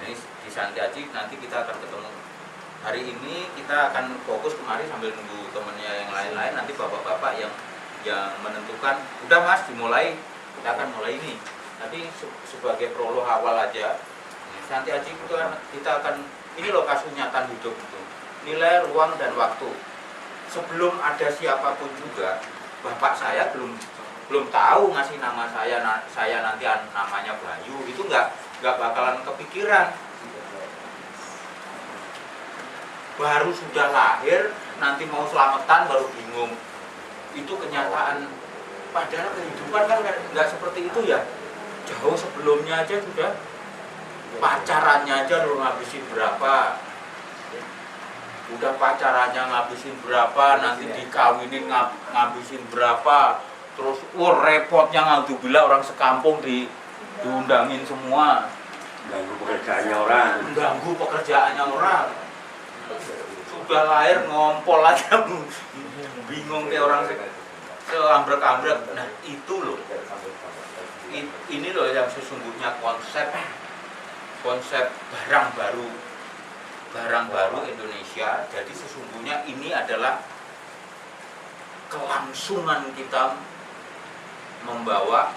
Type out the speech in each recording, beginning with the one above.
Ini di Santi Aji nanti kita akan ketemu. Hari ini kita akan fokus kemari sambil nunggu temennya yang lain-lain. Nanti bapak-bapak yang menentukan, udah mas dimulai, kita akan mulai ini. Nanti sebagai prolog awal aja. Santi Aji itu kan kita akan, ini loh kasunyatan hidup itu. Nilai, ruang, dan waktu. Sebelum ada siapapun juga, bapak saya belum tahu ngasih nama saya nanti namanya Bayu, itu nggak bakalan kepikiran. Baru sudah lahir, nanti mau selamatan baru bingung. Itu kenyataan. Padahal kehidupan kan nggak seperti itu ya. Jauh sebelumnya aja sudah pacarannya aja lo ngabisin berapa. Udah pacarannya ngabisin berapa, nanti dikawinin ngabisin berapa. Terus repotnya ngaldubillah orang sekampung diundangin semua. Ganggu pekerjaannya orang. Ganggu pekerjaannya orang. Sudah lahir ngompol aja bingung kayak orang seambrek-ambrek. Nah itu loh. Ini loh yang sesungguhnya konsep barang baru Indonesia. Jadi sesungguhnya ini adalah kelangsungan kita membawa,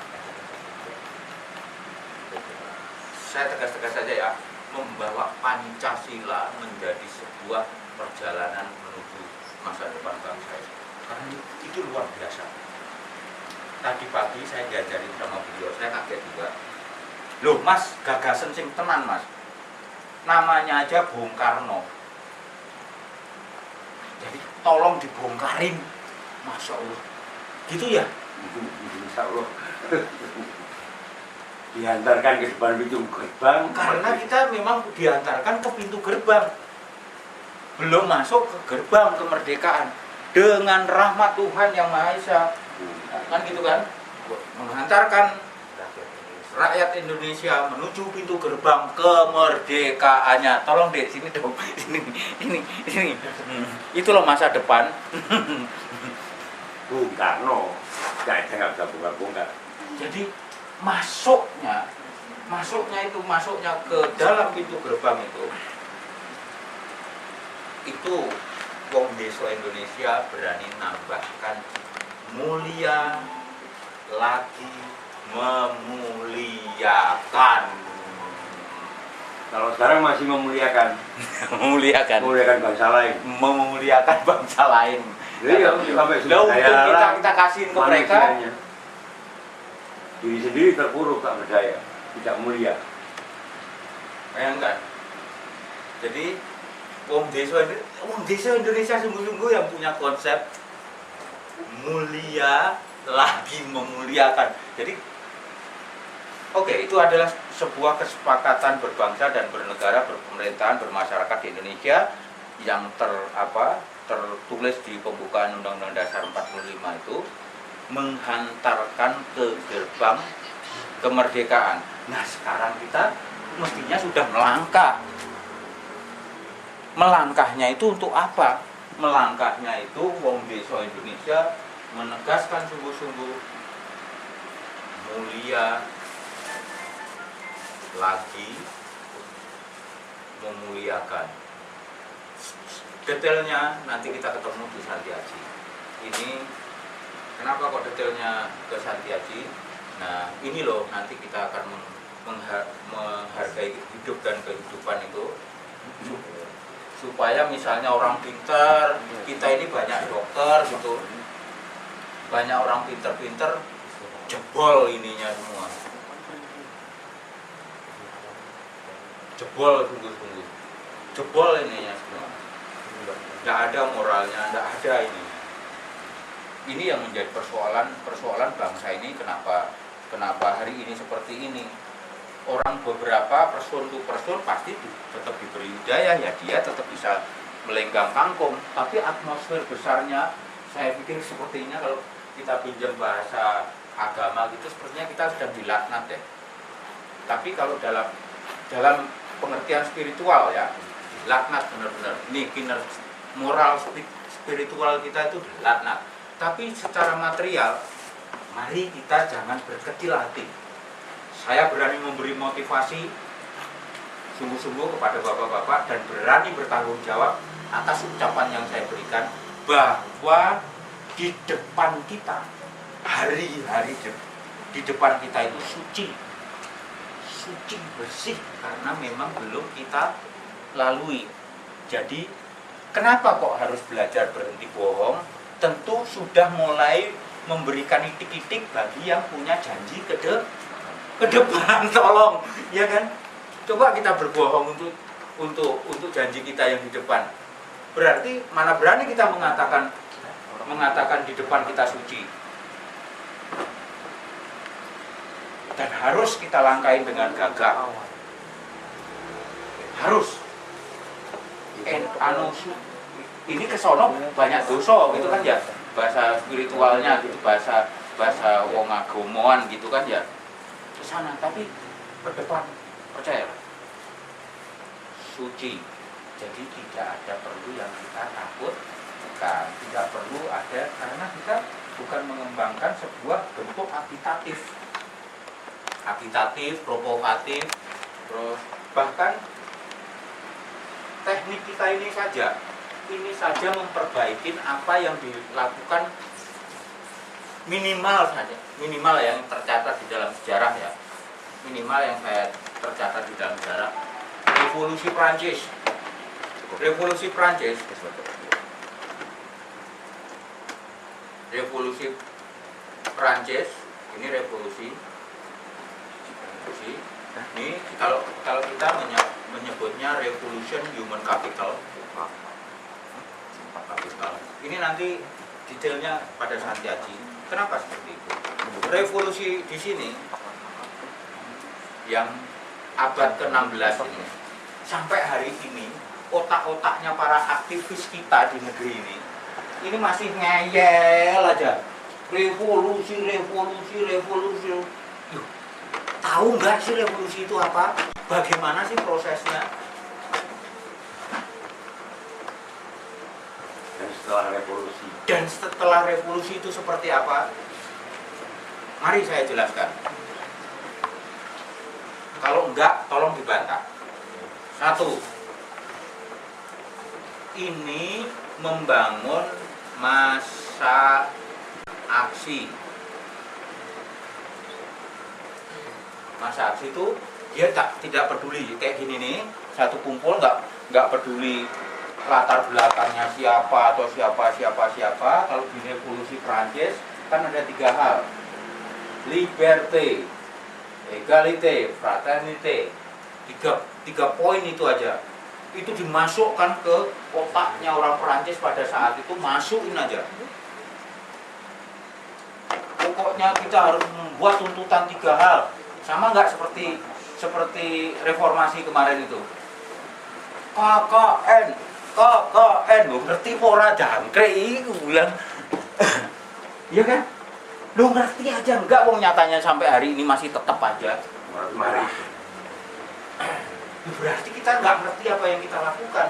saya tegas-tegas saja ya, membawa Pancasila menjadi sebuah perjalanan menuju masa depan bangsa ini. Karena itu luar biasa. Tadi pagi saya diajarin sama beliau, saya kaget juga. Loh mas, gagasan sing tenan mas. Namanya aja Bung Karno. Jadi tolong dibongkarin. Masya Allah. Gitu ya? Insya Allah. Diantarkan ke depan pintu gerbang. Karena kita memang diantarkan ke pintu gerbang. Belum masuk ke gerbang kemerdekaan. Dengan rahmat Tuhan Yang Maha Esa. Kan gitu kan? Menghantarkan rakyat Indonesia menuju pintu gerbang kemerdekaannya. Tolong deh sini dong. Ini. Itu loh masa depan. Bung Karno. Saya nggak bisa bongkar-bongkar. Jadi masuknya ke dalam pintu gerbang itu wong desa Indonesia berani nambahkan mulia lagi memuliakan. Kalau sekarang masih memuliakan bangsa lain. Memuliakan bangsa lain. Jadi sampai untuk kita kasihin ke mereka, diri sendiri terpuruk, tak berdaya, tidak mulia. Bayangkan. Jadi wong desa Indonesia sungguh-sungguh yang punya konsep mulia lagi memuliakan. Jadi itu adalah sebuah kesepakatan berbangsa dan bernegara, berpemerintahan, bermasyarakat di Indonesia yang tertulis di pembukaan Undang-Undang Dasar 45 itu, menghantarkan ke gerbang kemerdekaan. Nah sekarang kita mestinya sudah melangkah. Melangkahnya itu untuk apa? Melangkahnya itu wong desa Indonesia menegaskan sungguh-sungguh mulia lagi memuliakan. Detailnya nanti kita ketemu di Santi Aji. Ini kenapa kok detailnya ke Santi Aji? Nah ini loh nanti kita akan menghargai hidup dan kehidupan itu, supaya misalnya orang pintar, kita ini banyak dokter gitu, banyak orang pintar-pintar jebol ininya semua, jebol sungguh-sungguh, jebol ininya semua, nggak ada moralnya, nggak ada ini. Ini yang menjadi persoalan bangsa ini. Kenapa hari ini seperti ini? Orang beberapa person to person pasti tetap diberi hidayah, ya dia tetap bisa melenggang kangkung. Tapi atmosfer besarnya, saya pikir sepertinya kalau kita pinjam bahasa agama gitu, sepertinya kita sedang dilaknat deh. Tapi kalau dalam pengertian spiritual ya, laknat benar-benar. Ini moral spiritual kita itu dilaknat. Tapi secara material, mari kita jangan berkecil hati. Saya berani memberi motivasi, sungguh-sungguh kepada bapak-bapak dan berani bertanggung jawab atas ucapan yang saya berikan, bahwa di depan kita, hari-hari di depan kita itu suci, bersih, karena memang belum kita lalui. Jadi kenapa kok harus belajar berhenti bohong? Tentu sudah mulai memberikan itik-itik bagi yang punya janji ke depan. Tolong, ya kan? Coba kita berbohong untuk janji kita yang di depan. Berarti mana berani kita mengatakan di depan kita suci. Dan harus kita langkahin dengan gagah. Harus. Ini kesono banyak dosa gitu kan ya, bahasa spiritualnya gitu, bahasa wong agomoan gitu kan ya, ke sana. Tapi ke depan, percaya suci. Jadi tidak ada perlu yang kita takutkan, tidak perlu ada, karena kita bukan mengembangkan sebuah bentuk agitatif, provokatif, terus bahkan teknik kita ini saja memperbaiki apa yang dilakukan minimal yang tercatat di dalam sejarah ya, minimal yang saya tercatat di dalam sejarah. Revolusi Prancis ini revolusi. Ini kalau kita menyebutnya revolution human capital. Ini nanti detailnya pada saat kaji. Kenapa seperti itu? Revolusi di sini yang abad ke-16 ini sampai hari ini, otak-otaknya para aktivis kita di negeri ini masih ngeyel aja. Revolusi. Tahu nggak sih revolusi itu apa? Bagaimana sih prosesnya? Dan setelah revolusi itu seperti apa? Mari saya jelaskan. Kalau enggak, tolong dibantah. 1. Ini membangun masa aksi. Masa aksi itu dia tidak peduli kayak gini nih, satu kumpul nggak peduli latar belakangnya siapa atau siapa. Kalau di revolusi Prancis kan ada 3 hal: liberté, égalité, fraternité. Tiga poin itu aja. Itu dimasukkan ke otaknya orang Prancis pada saat itu, masukin aja. Pokoknya kita harus membuat tuntutan 3 hal. Sama nggak seperti reformasi kemarin itu? KKN, lu ngerti ora jangkrik iku bilang. Iya kan? Lu ngerti aja enggak, wong nyatanya sampai hari ini masih tetap aja. Mari. Berarti kita nggak ngerti apa yang kita lakukan.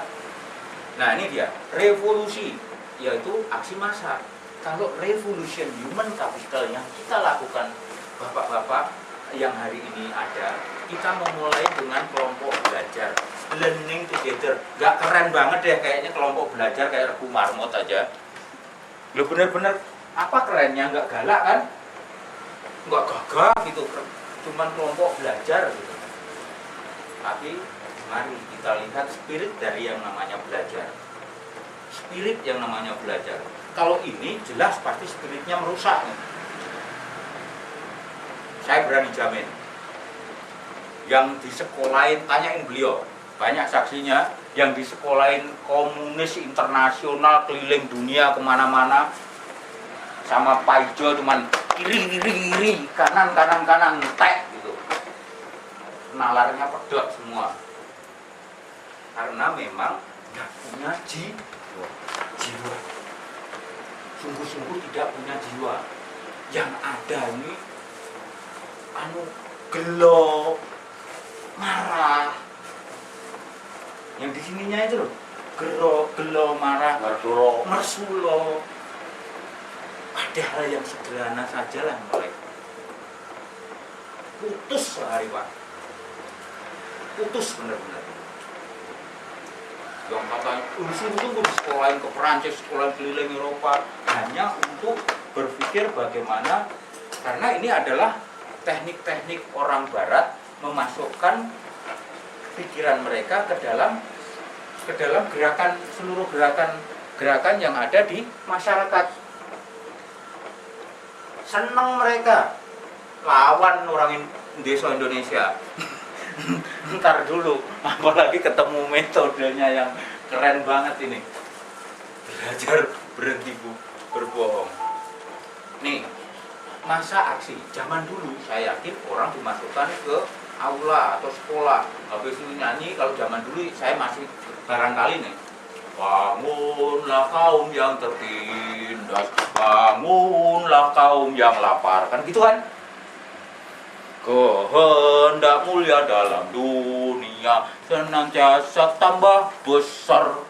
Nah ini dia, revolusi, yaitu aksi massa. Kalau revolution human capital yang kita lakukan, bapak-bapak yang hari ini ada, kita memulai dengan kelompok belajar, learning together. Gak keren banget deh kayaknya kelompok belajar kayak Regu Marmot aja. Lo bener-bener apa kerennya, nggak galak kan, nggak gagah gitu, cuman kelompok belajar gitu. Tapi mari kita lihat spirit dari yang namanya belajar. Spirit yang namanya belajar. Kalau ini jelas pasti spiritnya merusak nih. Saya berani jamin. Yang di sekolahin, tanyain beliau, banyak saksinya, yang di sekolahin komunis internasional keliling dunia kemana-mana, sama Pak Ijo cuman kiri, kanan, ngetek gitu. Nalarnya pedot semua. Karena memang nggak punya jiwa. Sungguh-sungguh tidak punya jiwa. Yang ada ini gelo, marah. Yang di sininya itu loh, gelo, marah, mersulo. Ada hal yang sederhana saja lah mulai putus sehari Pak. putus benar-benar. Yang katanya sungguh-sungguh sekolahin ke Perancis, sekolahin keliling Eropa, hanya untuk berpikir bagaimana, karena ini adalah teknik-teknik orang Barat memasukkan pikiran mereka ke dalam gerakan, seluruh gerakan yang ada di masyarakat. Senang mereka lawan orang desa Indonesia. Ntar dulu, apalagi ketemu metodenya yang keren banget ini. Belajar berhenti berbohong. Nih, masa aksi zaman dulu saya yakin orang dimasukkan ke aula atau sekolah, habis itu nyanyi. Kalau zaman dulu saya masih barangkali nih, bangunlah kaum yang tertindas, bangunlah kaum yang lapar, kan gitu kan. Kehendak mulia dalam dunia senantiasa tambah besar,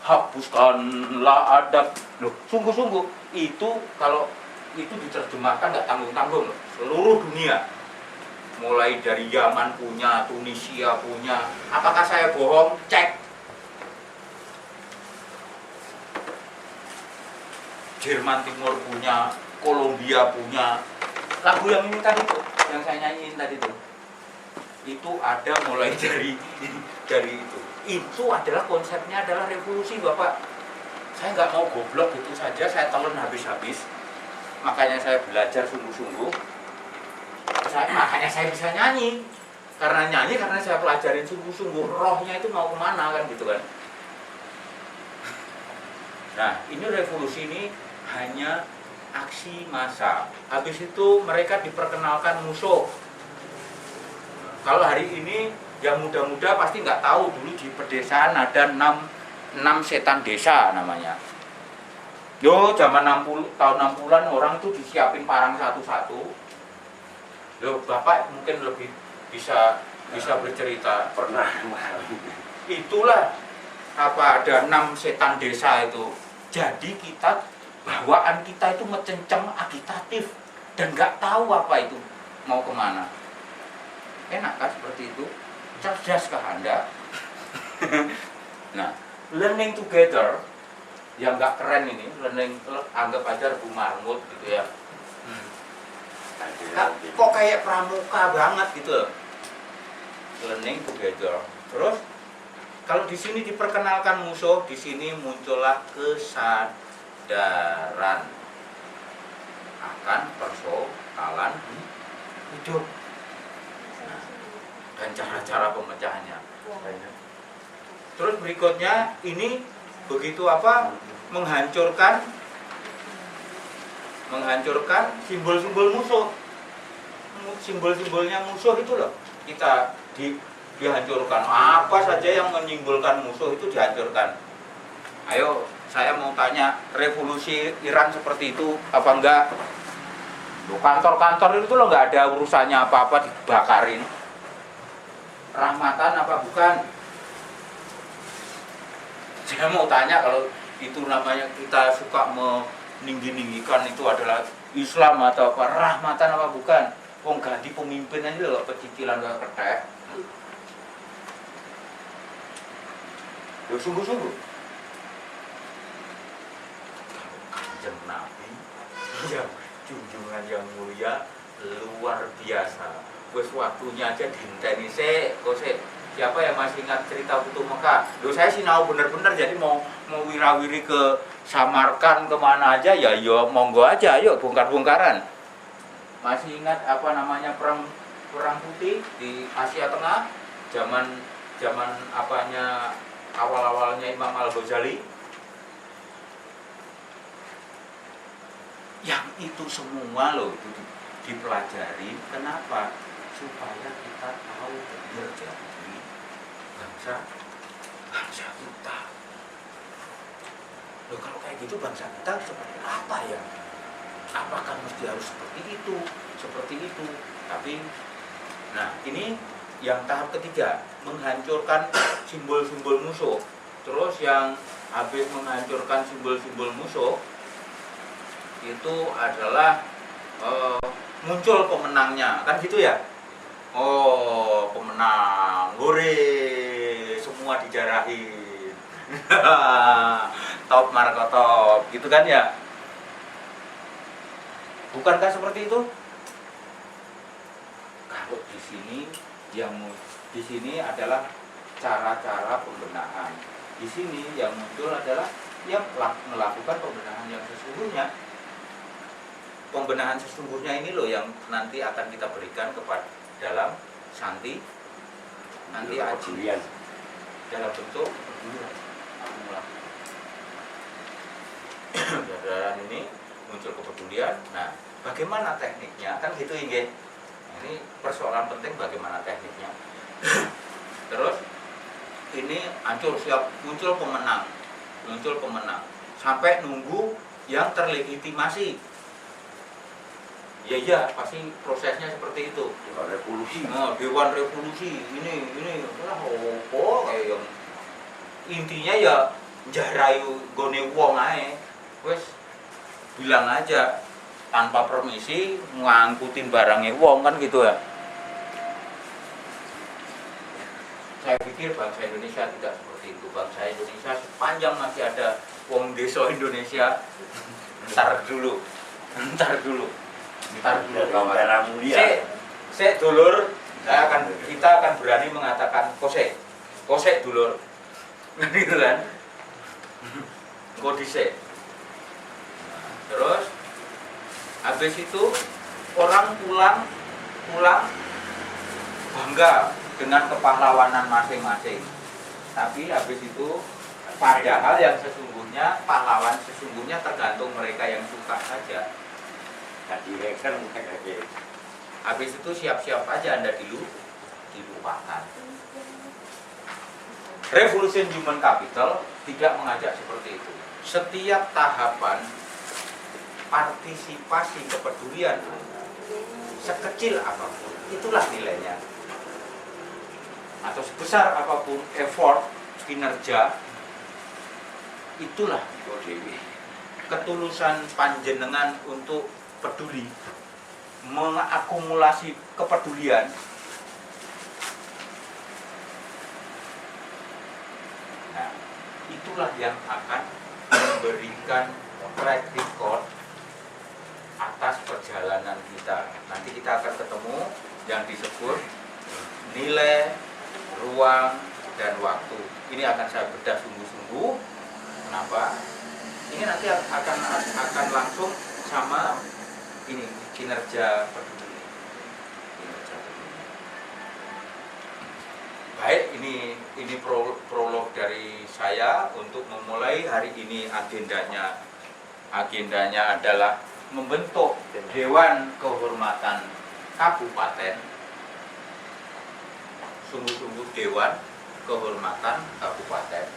hapuskanlah adab. Loh, sungguh-sungguh itu kalau itu diterjemahkan nggak tanggung-tanggung loh, seluruh dunia. Mulai dari Yaman punya, Tunisia punya. Apakah saya bohong? Cek. Jerman Timur punya, Kolombia punya. Lagu yang ini tadi tuh, yang saya nyanyiin tadi tuh, itu ada mulai dari itu. Itu adalah konsepnya adalah revolusi, Bapak. Saya nggak mau goblok gitu saja, saya telan habis-habis. Makanya saya belajar sungguh-sungguh. Makanya saya bisa nyanyi. Karena saya pelajarin sungguh-sungguh. Rohnya itu mau kemana kan gitu kan. Nah, ini revolusi ini hanya aksi massa. Habis itu mereka diperkenalkan musuh. Kalau hari ini yang muda-muda pasti nggak tahu, dulu di pedesaan ada 6 setan desa namanya. Yo, zaman 60 tahun 60-an orang tuh disiapin parang satu-satu. Yo, Bapak mungkin lebih bisa bercerita. Pernah. Itulah apa ada 6 setan desa itu. Jadi bawaan kita itu mencenceng agitatif dan nggak tahu apa itu mau kemana. Enak kan seperti itu? Cerdaskah Anda? Nah, learning together yang nggak keren ini, anggap aja Bu Marmut gitu ya. Kok kayak pramuka banget gitu. Learning together. Terus kalau di sini diperkenalkan musuh, di sini muncullah kesadaran akan persoalan hidup. Nah, dan cara-cara pemecahannya. Terus berikutnya ini begitu apa? Menghancurkan simbol-simbol musuh. Simbol-simbolnya musuh itu loh. Kita dihancurkan. Apa saja yang menyimbolkan musuh itu dihancurkan. Ayo, saya mau tanya, revolusi Iran seperti itu apa enggak? Kantor-kantor itu loh nggak ada urusannya apa-apa dibakarin. Rahmatan apa bukan? Saya mau tanya, kalau itu namanya kita suka meninggi-ninggikan itu adalah Islam atau apa, rahmatan apa bukan? Wong ganti pemimpin aja loh, pecicilan gak ketek. Ya sungguh-sungguh. Kanjeng Nabi yang junjungan yang mulia luar biasa. Wes waktunya aja dinteni kok siapa yang masih ingat cerita Putu Mekah? Loh, saya sinau bener-bener, jadi mau wirawiri ke Samarkand kemana aja ya monggo aja, ayo bongkar-bongkaran. Masih ingat apa namanya perang putih di Asia Tengah, zaman apanya awal-awalnya Imam Al-Ghazali? Yang itu semua loh itu dipelajari. Kenapa? Supaya kita tahu benar jadi bangsa kita. Loh, kalau kayak gitu bangsa kita seperti apa ya? Apakah mesti harus seperti itu? Tapi, nah ini yang tahap ketiga, menghancurkan simbol-simbol musuh. Terus yang habis menghancurkan simbol-simbol musuh itu adalah muncul pemenangnya, kan gitu ya? Oh, pemenang, Hore, semua dijarahin. Top Marco top, gitu kan ya? Bukankah seperti itu? Kalau di sini adalah cara-cara pembenahan. Di sini yang muncul adalah yang melakukan pembenahan yang sesungguhnya. Pembenahan sesungguhnya ini loh yang nanti akan kita berikan kepada dalam nanti aji dalam bentuk kepedulian. Dalam ini muncul kepedulian. Nah, bagaimana tekniknya? Kan gitu ya. Ini persoalan penting bagaimana tekniknya. Terus ini muncul pemenang sampai nunggu yang terlegitimasi. Ya pasti prosesnya seperti itu. Dewan revolusi. Nah, Dewan revolusi ini kayak yang intinya ya njarayu gone wong ae. Wes bilang aja tanpa permisi ngangkutin barangnya wong kan gitu ya. Saya pikir bangsa Indonesia tidak seperti itu. Bangsa Indonesia sepanjang masih ada wong desa Indonesia. Ntar dulu Darah mulia. Saya dulur, kita akan berani mengatakan kose dulur, gitu kan? Kodise. Terus habis itu orang pulang bangga dengan kepahlawanan masing-masing. Tapi habis itu padahal yang sesungguhnya pahlawan sesungguhnya tergantung mereka yang suka saja. Habis itu siap-siap aja Anda dilupakan. Revolution Human Capital tidak mengajak seperti itu. Setiap tahapan partisipasi kepedulian sekecil apapun, itulah nilainya. Atau sebesar apapun effort, kinerja, itulah ketulusan panjenengan untuk peduli, mengakumulasi kepedulian. Nah, itulah yang akan memberikan track record atas perjalanan kita. Nanti kita akan ketemu yang disebut nilai, ruang, dan waktu. Ini akan saya bedah sungguh-sungguh. Kenapa? Ini nanti akan langsung sama ini kinerja peduli. Baik, ini prolog dari saya untuk memulai hari ini. Agendanya adalah membentuk Dewan Kehormatan Kabupaten. Sungguh-sungguh Dewan Kehormatan Kabupaten.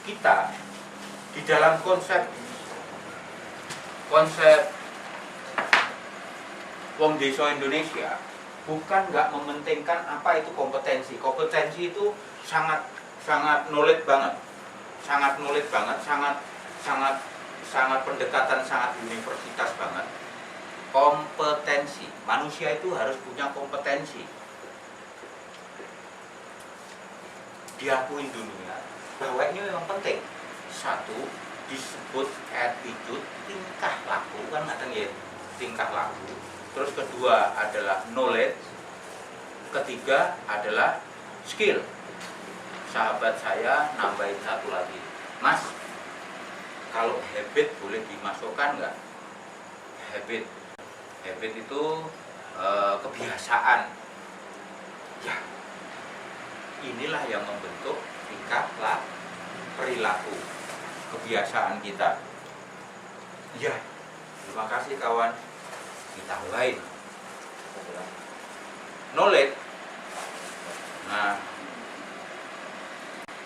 Kita di dalam konsep Wong Desa Indonesia bukan nggak mementingkan apa itu kompetensi. Kompetensi itu sangat knowledge banget, sangat pendekatan sangat universitas banget. Kompetensi, manusia itu harus punya kompetensi. Diakuin dunia bahwa ini memang penting. Satu, disebut attitude, tingkah laku kan kadang ya, tingkah laku. Terus kedua adalah knowledge, ketiga adalah skill. Sahabat saya nambahin satu lagi, Mas, kalau habit boleh dimasukkan nggak? Habit itu kebiasaan. Ya, inilah yang membentuk tingkah laku, perilaku, kebiasaan kita. Ya, terima kasih kawan. Kita mulai. Knowledge. Nah,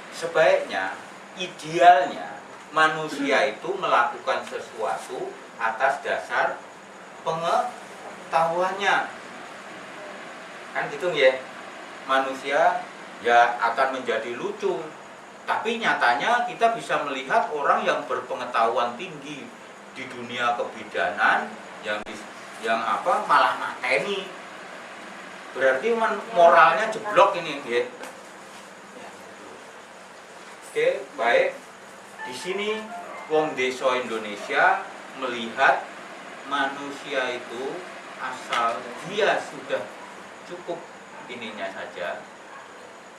sebaiknya, idealnya manusia itu melakukan sesuatu atas dasar pengetahuannya. Kan gitu ya. Manusia ya akan menjadi lucu. Tapi nyatanya kita bisa melihat orang yang berpengetahuan tinggi di dunia kebidanan yang malah mateni. Berarti moralnya jeblok ini, ya. Oke, baik. Di sini wong desa Indonesia melihat manusia itu asal dia sudah cukup ininya saja,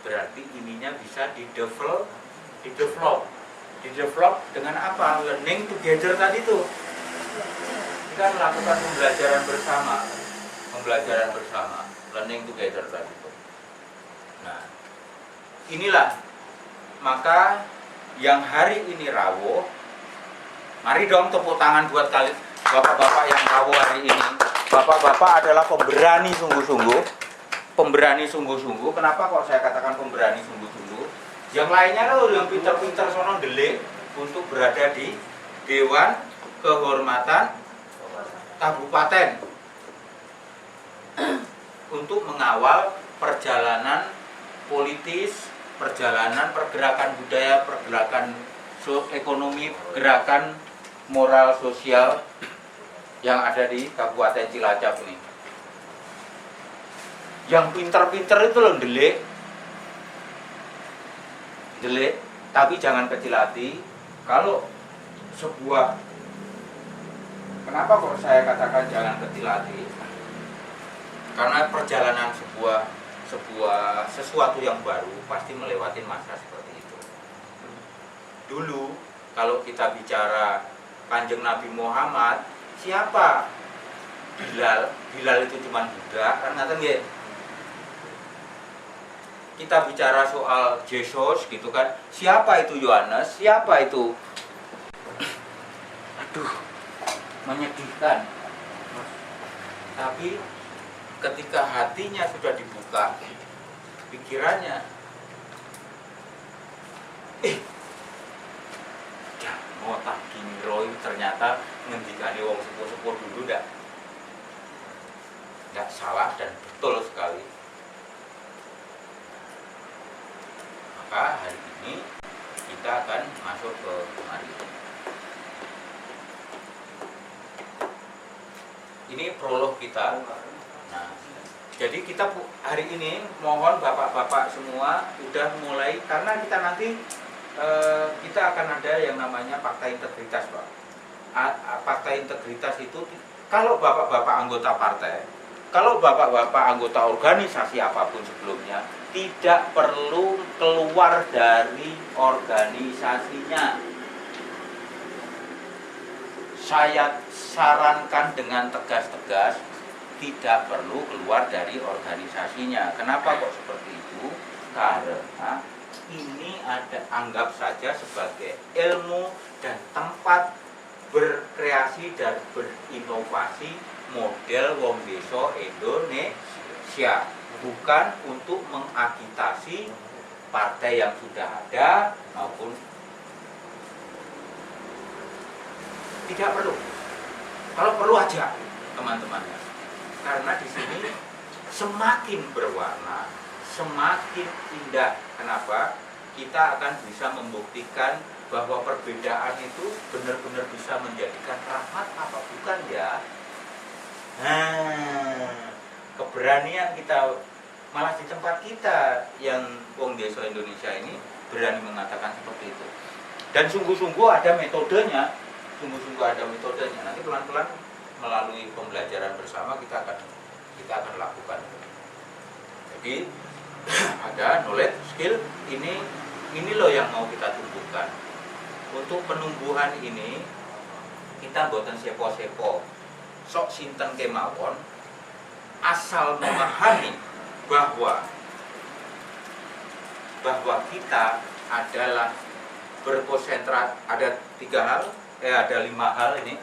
berarti ininya bisa didevelop dengan apa? Learning together tadi tuh. Kita melakukan pembelajaran bersama, learning together tadi tuh. Nah, inilah maka yang hari ini rawuh, mari dong tepuk tangan buat kalian bapak-bapak yang rawuh hari ini. Bapak-bapak adalah pemberani sungguh-sungguh. Kenapa kok saya katakan pemberani sungguh-sungguh? Yang lainnya loh yang pintar-pintar sono delik untuk berada di Dewan Kehormatan Kabupaten untuk mengawal perjalanan politis, perjalanan pergerakan budaya, pergerakan ekonomi, gerakan moral sosial yang ada di Kabupaten Cilacap ini. Yang pinter-pinter itu loh delik, tapi jangan kecil hati. Kalau sebuah, kenapa kok saya katakan jangan kecil hati? Karena perjalanan sesuatu yang baru pasti melewati masa seperti itu. Dulu kalau kita bicara Kanjeng Nabi Muhammad, siapa? Bilal itu cuma budak, kan ngaten nggih. Kita bicara soal Yesus gitu kan, siapa itu Yohanes? Siapa itu? Aduh, menyedihkan. Tapi ketika hatinya sudah dibuka, pikirannya, mau tak kinroi ternyata ngendikane wong sepuh-sepuh dulu ndak salah dan betul sekali. Maka hari ini kita akan masuk ke mari. Ini prolog kita. Nah, jadi kita hari ini mohon bapak-bapak semua udah mulai, karena kita nanti kita akan ada yang namanya fakta integritas, Pak. Fakta integritas itu kalau bapak-bapak anggota partai, kalau bapak-bapak anggota organisasi apapun sebelumnya, tidak perlu keluar dari organisasinya. Saya sarankan dengan tegas-tegas, tidak perlu keluar dari organisasinya. Kenapa kok seperti itu? Karena ini anggap saja sebagai ilmu dan tempat berkreasi dan berinovasi model wong desa Indonesia, bukan untuk mengagitasi partai yang sudah ada maupun tidak perlu. Kalau perlu aja teman-teman, karena di sini semakin berwarna, semakin indah. Kenapa? Kita akan bisa membuktikan bahwa perbedaan itu benar-benar bisa menjadikan rahmat apa bukan ya? Nah, keberanian kita, malah di tempat kita yang wong desa Indonesia ini berani mengatakan seperti itu. Dan sungguh-sungguh ada metodenya. Nanti pelan-pelan melalui pembelajaran bersama kita akan lakukan. Jadi ada knowledge, skill, ini loh yang mau kita tumbuhkan. Untuk penumbuhan ini kita boten sepo-sepo, sok sinten kemawon, asal memahami bahwa kita adalah berkonsentrat ada 5 hal ini.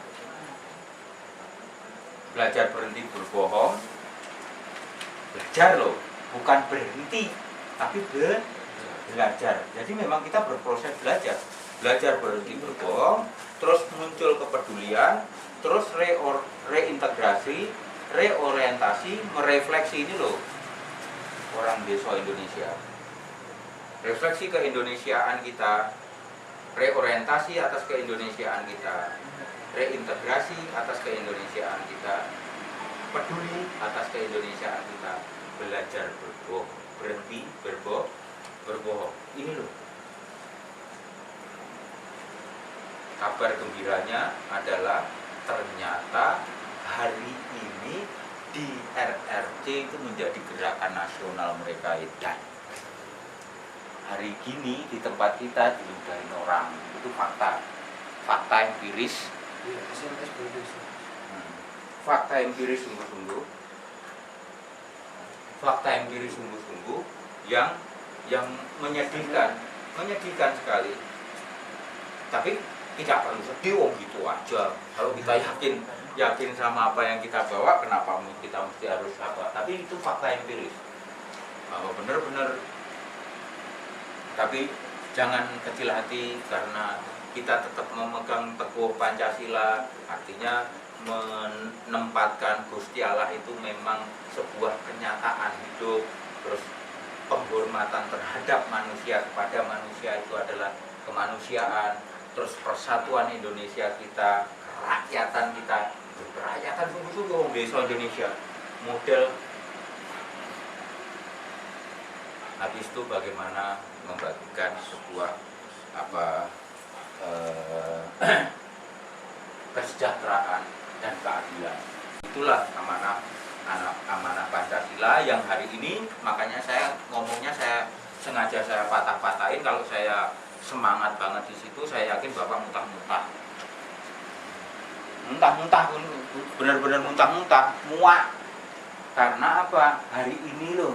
Belajar berhenti berbohong, belajar loh, bukan berhenti tapi belajar. Jadi memang kita berproses belajar berhenti berbohong, terus muncul kepedulian, terus reintegrasi, reorientasi, merefleksi. Ini loh orang desa Indonesia, refleksi keindonesiaan kita, reorientasi atas keindonesiaan kita, reintegrasi atas keindonesiaan kita, peduli atas keindonesiaan kita. belajar berbohong, berhenti berbohong. Ini loh. Kabar gembiranya adalah ternyata hari ini di RRC itu menjadi gerakan nasional mereka edan. Hari gini di tempat kita diludahin orang, itu fakta empiris. Fakta empiris sungguh-sungguh. Fakta empiris sungguh-sungguh yang menyedihkan sekali. Tapi tidak perlu sedih, gitu aja. Kalau kita yakin sama apa yang kita bawa, kenapa kita mesti harus apa? Tapi itu fakta empiris. Bahwa benar-benar. Tapi jangan kecil hati karena kita tetap memegang teguh Pancasila, artinya menempatkan Gusti Allah itu memang sebuah kenyataan hidup, terus penghormatan terhadap manusia kepada manusia itu adalah kemanusiaan, terus persatuan Indonesia kita, kerakyatan kita, kerakyatan sungguh-sungguh desa Indonesia, model. Habis itu bagaimana membagikan sebuah kesejahteraan dan keadilan. Itulah amanah Pancasila yang hari ini, makanya saya ngomongnya sengaja saya patah-patahin. Kalau saya semangat banget di situ, saya yakin Bapak muntah-muntah, benar-benar muntah-muntah, muak. Karena apa? Hari ini loh.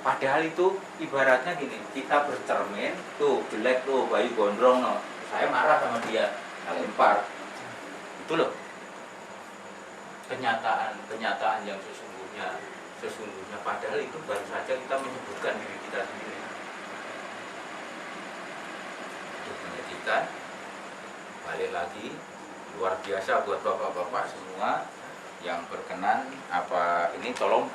Padahal itu ibaratnya gini, kita bercermin, tuh jelek tuh, bayi gondrong loh. Saya marah sama dia, saya lempar. Itu loh. Kenyataan yang sesungguhnya. Padahal itu baru saja kita menyebutkan diri kita sendiri. Untuk menyedihkan, balik lagi, luar biasa buat bapak-bapak semua yang berkenan. Ini tolong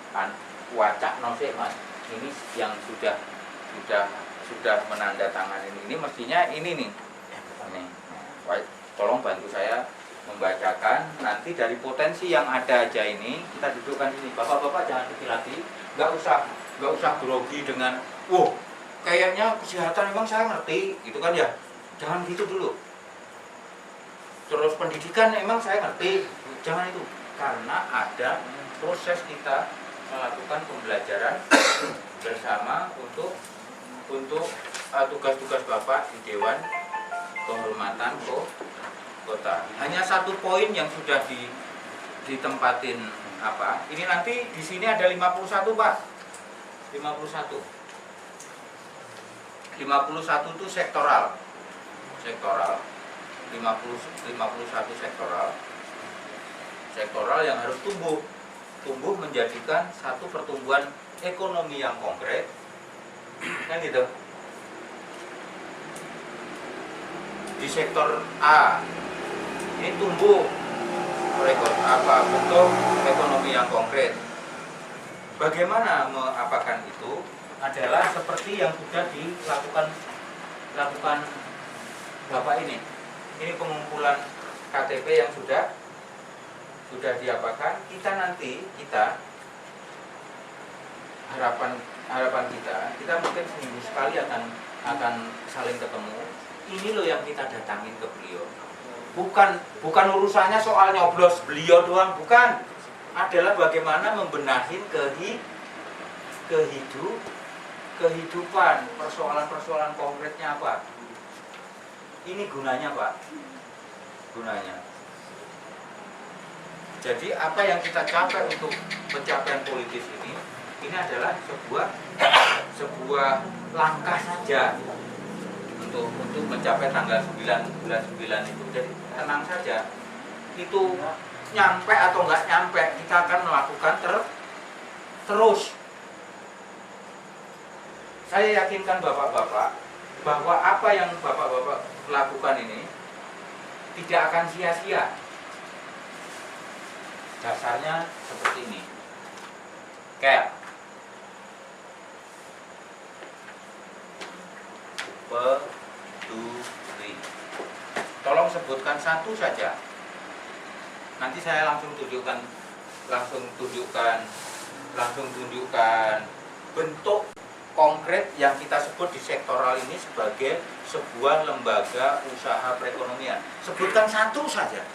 wacak sih mas. Ini yang sudah menandatangani ini mestinya ini nih. Tolong bantu saya membacakan. Nanti dari potensi yang ada aja ini kita dudukkan sini. Bapak-bapak jangan kecil hati, nggak usah grogi dengan, kayaknya kesehatan memang saya ngerti, gitu kan ya. Jangan gitu dulu. Terus pendidikan memang saya ngerti, jangan itu. Karena ada proses kita melakukan pembelajaran bersama untuk tugas-tugas Bapak di Dewan Kehormatan Kota. Hanya satu poin yang sudah ditempatin apa? Ini nanti di sini ada 51 Pak. 51 itu sektoral. 51 sektoral yang harus tumbuh menjadikan satu pertumbuhan ekonomi yang konkret, kan gitu. Di sektor A ini tumbuh bentuk ekonomi yang konkret. Bagaimana mengapakan itu adalah seperti yang sudah dilakukan Bapak ini. Ini pengumpulan KTP yang sudah diapakan. Kita harapan kita mungkin seminggu sekali akan saling ketemu. Ini loh yang kita datangin ke beliau. Bukan urusannya soal nyoblos beliau doang, bukan. Adalah bagaimana membenahin kehidupan, persoalan konkretnya apa. Ini gunanya Pak. Jadi apa yang kita capai untuk pencapaian politis ini adalah sebuah langkah saja untuk mencapai tanggal 9 bulan 9 itu. Jadi tenang saja. Itu nyampe atau enggak nyampe, kita akan melakukan terus. Saya yakinkan bapak-bapak bahwa apa yang bapak-bapak lakukan ini tidak akan sia-sia. Dasarnya seperti ini. Kayak peduli. Tolong sebutkan satu saja. Nanti saya langsung tunjukkan langsung tunjukkan bentuk konkret yang kita sebut di sektoral ini sebagai sebuah lembaga usaha perekonomian. Sebutkan satu saja.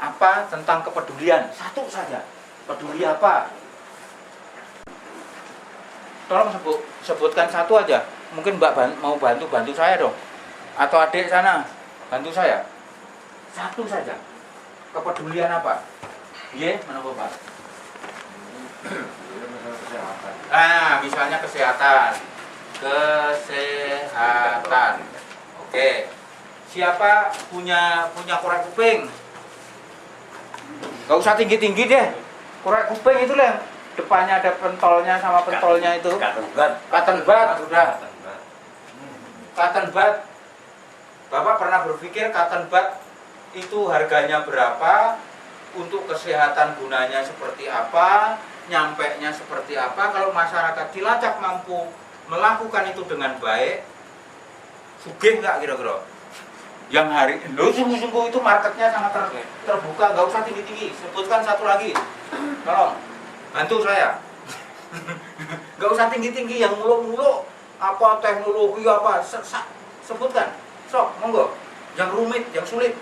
Apa tentang kepedulian? Satu saja. Peduli apa? Tolong sebutkan satu aja. Mungkin Mbak mau bantu saya dong. Atau adik sana, bantu saya. Satu saja. Kepedulian apa? Iya, menapa Pak? Nah, misalnya kesehatan. Kesehatan. Oke. Siapa punya korek kuping? Gak usah tinggi-tinggi deh. Korek kuping itu lah. Depannya ada pentolnya sama pentolnya itu. Cotton bud sudah. Cotton bud. Bapak pernah berpikir cotton bud itu harganya berapa? Untuk kesehatan gunanya seperti apa? Nyampenya seperti apa? Kalau masyarakat Cilacap mampu melakukan itu dengan baik, sugih nggak kira-kira? Yang hari lo sungguh-sungguh itu marketnya sangat terbuka, nggak usah tinggi-tinggi. Sebutkan satu lagi, tolong bantu saya. Nggak usah tinggi-tinggi, yang muluk-muluk apa teknologi apa, sebutkan. Sok, monggo. Yang rumit, yang sulit.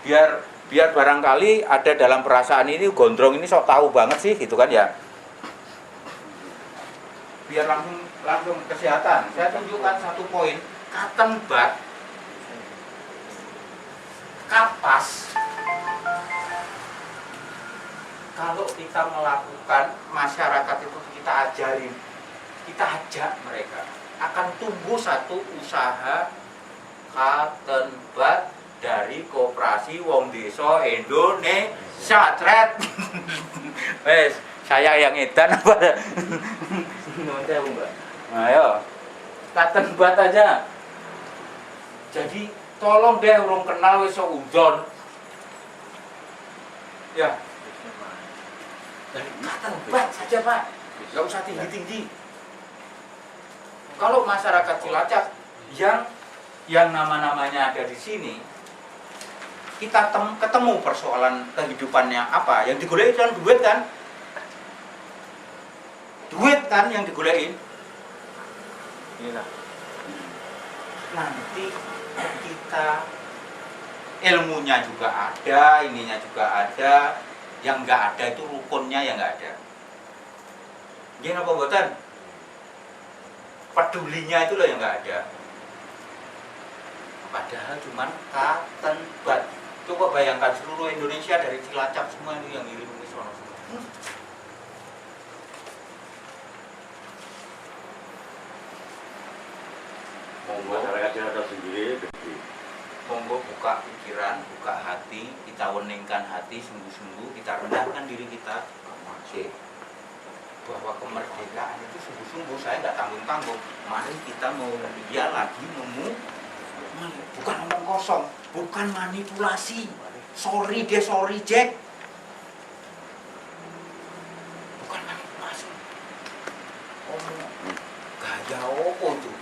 Biar barangkali ada dalam perasaan ini gondrong ini sok tahu banget sih gitu kan ya. Biar langsung kesehatan. Saya tunjukkan satu poin. Cotton bud, kapas. Kalau kita melakukan, masyarakat itu kita ajarin, kita ajak mereka, akan tumbuh satu usaha cotton bud dari Koperasi Wong Desa Indonesia. Tret. Wes, saya yang edan apa? Ayo, cotton bud aja. Jadi tolong deh urung kenal wis sok udon. Ya. Cotton bud saja Pak, nggak usah tinggi-tinggi. Kalau masyarakat Cilacap yang nama-namanya ada di sini, kita ketemu persoalan kehidupannya apa, yang digolein kan duit kan? Duit kan yang digolein. Nanti kita ilmunya juga ada, ininya juga ada, yang nggak ada itu rukunnya yang nggak ada. Gini apa buatan? Pedulinya itu loh yang nggak ada. Padahal cuman cotton bud. Coba bayangkan seluruh Indonesia dari Cilacap semua itu yang ngirim ke sana. Masyarakat Cilacap sendiri Monggo buka pikiran, buka hati, kita weningkan hati sungguh-sungguh, kita rendahkan diri kita. Bahwa kemerdekaan itu sungguh-sungguh, saya nggak tanggung-tanggung. Mari kita mau lagi bukan omong kosong, bukan manipulasi. Sorry Jack. Bukan manipulasi. Gaya opo tuh?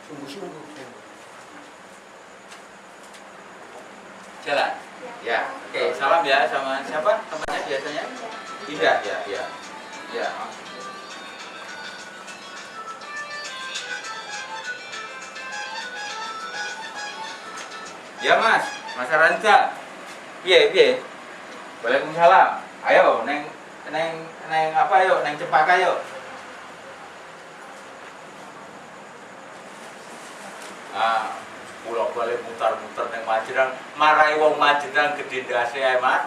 Sungguh-sungguh. Jalan. Ya. Oke, salam ya sama siapa temannya biasanya? Indah, ya. Ya Mas Ranca. Piye. Waalaikumsalam. Ayo neng apa yuk, neng Cempaka yuk. Pulau balik muter-muter neng Majenang, marai wong Majenang gede ndase ae Mas.